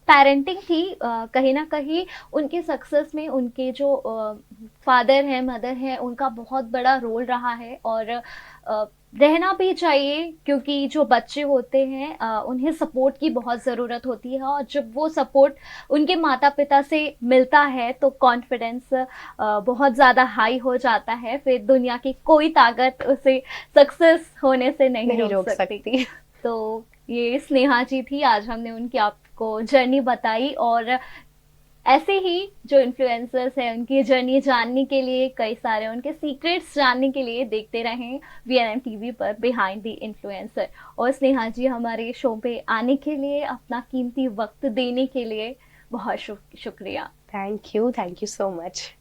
पेरेंटिंग थी, कहीं ना कहीं उनके सक्सेस में उनके जो फादर हैं, मदर हैं, उनका बहुत बड़ा रोल रहा है। और रहना भी चाहिए, क्योंकि जो बच्चे होते हैं उन्हें सपोर्ट की बहुत ज़रूरत होती है, और जब वो सपोर्ट उनके माता पिता से मिलता है तो कॉन्फिडेंस बहुत ज़्यादा हाई हो जाता है। फिर दुनिया की कोई ताकत उसे सक्सेस होने से नहीं रोक सकती। तो ये स्नेहा जी थी, आज हमने उनकी आपको जर्नी बताई और ऐसे ही जो इन्फ्लुएंसर्स हैं उनकी जर्नी जानने के लिए, कई सारे उनके सीक्रेट्स जानने के लिए देखते रहें VNM TV पर बिहाइंड द इन्फ्लुएंसर। और स्नेहा जी, हमारे शो पे आने के लिए, अपना कीमती वक्त देने के लिए बहुत शुक्रिया। Thank you so much.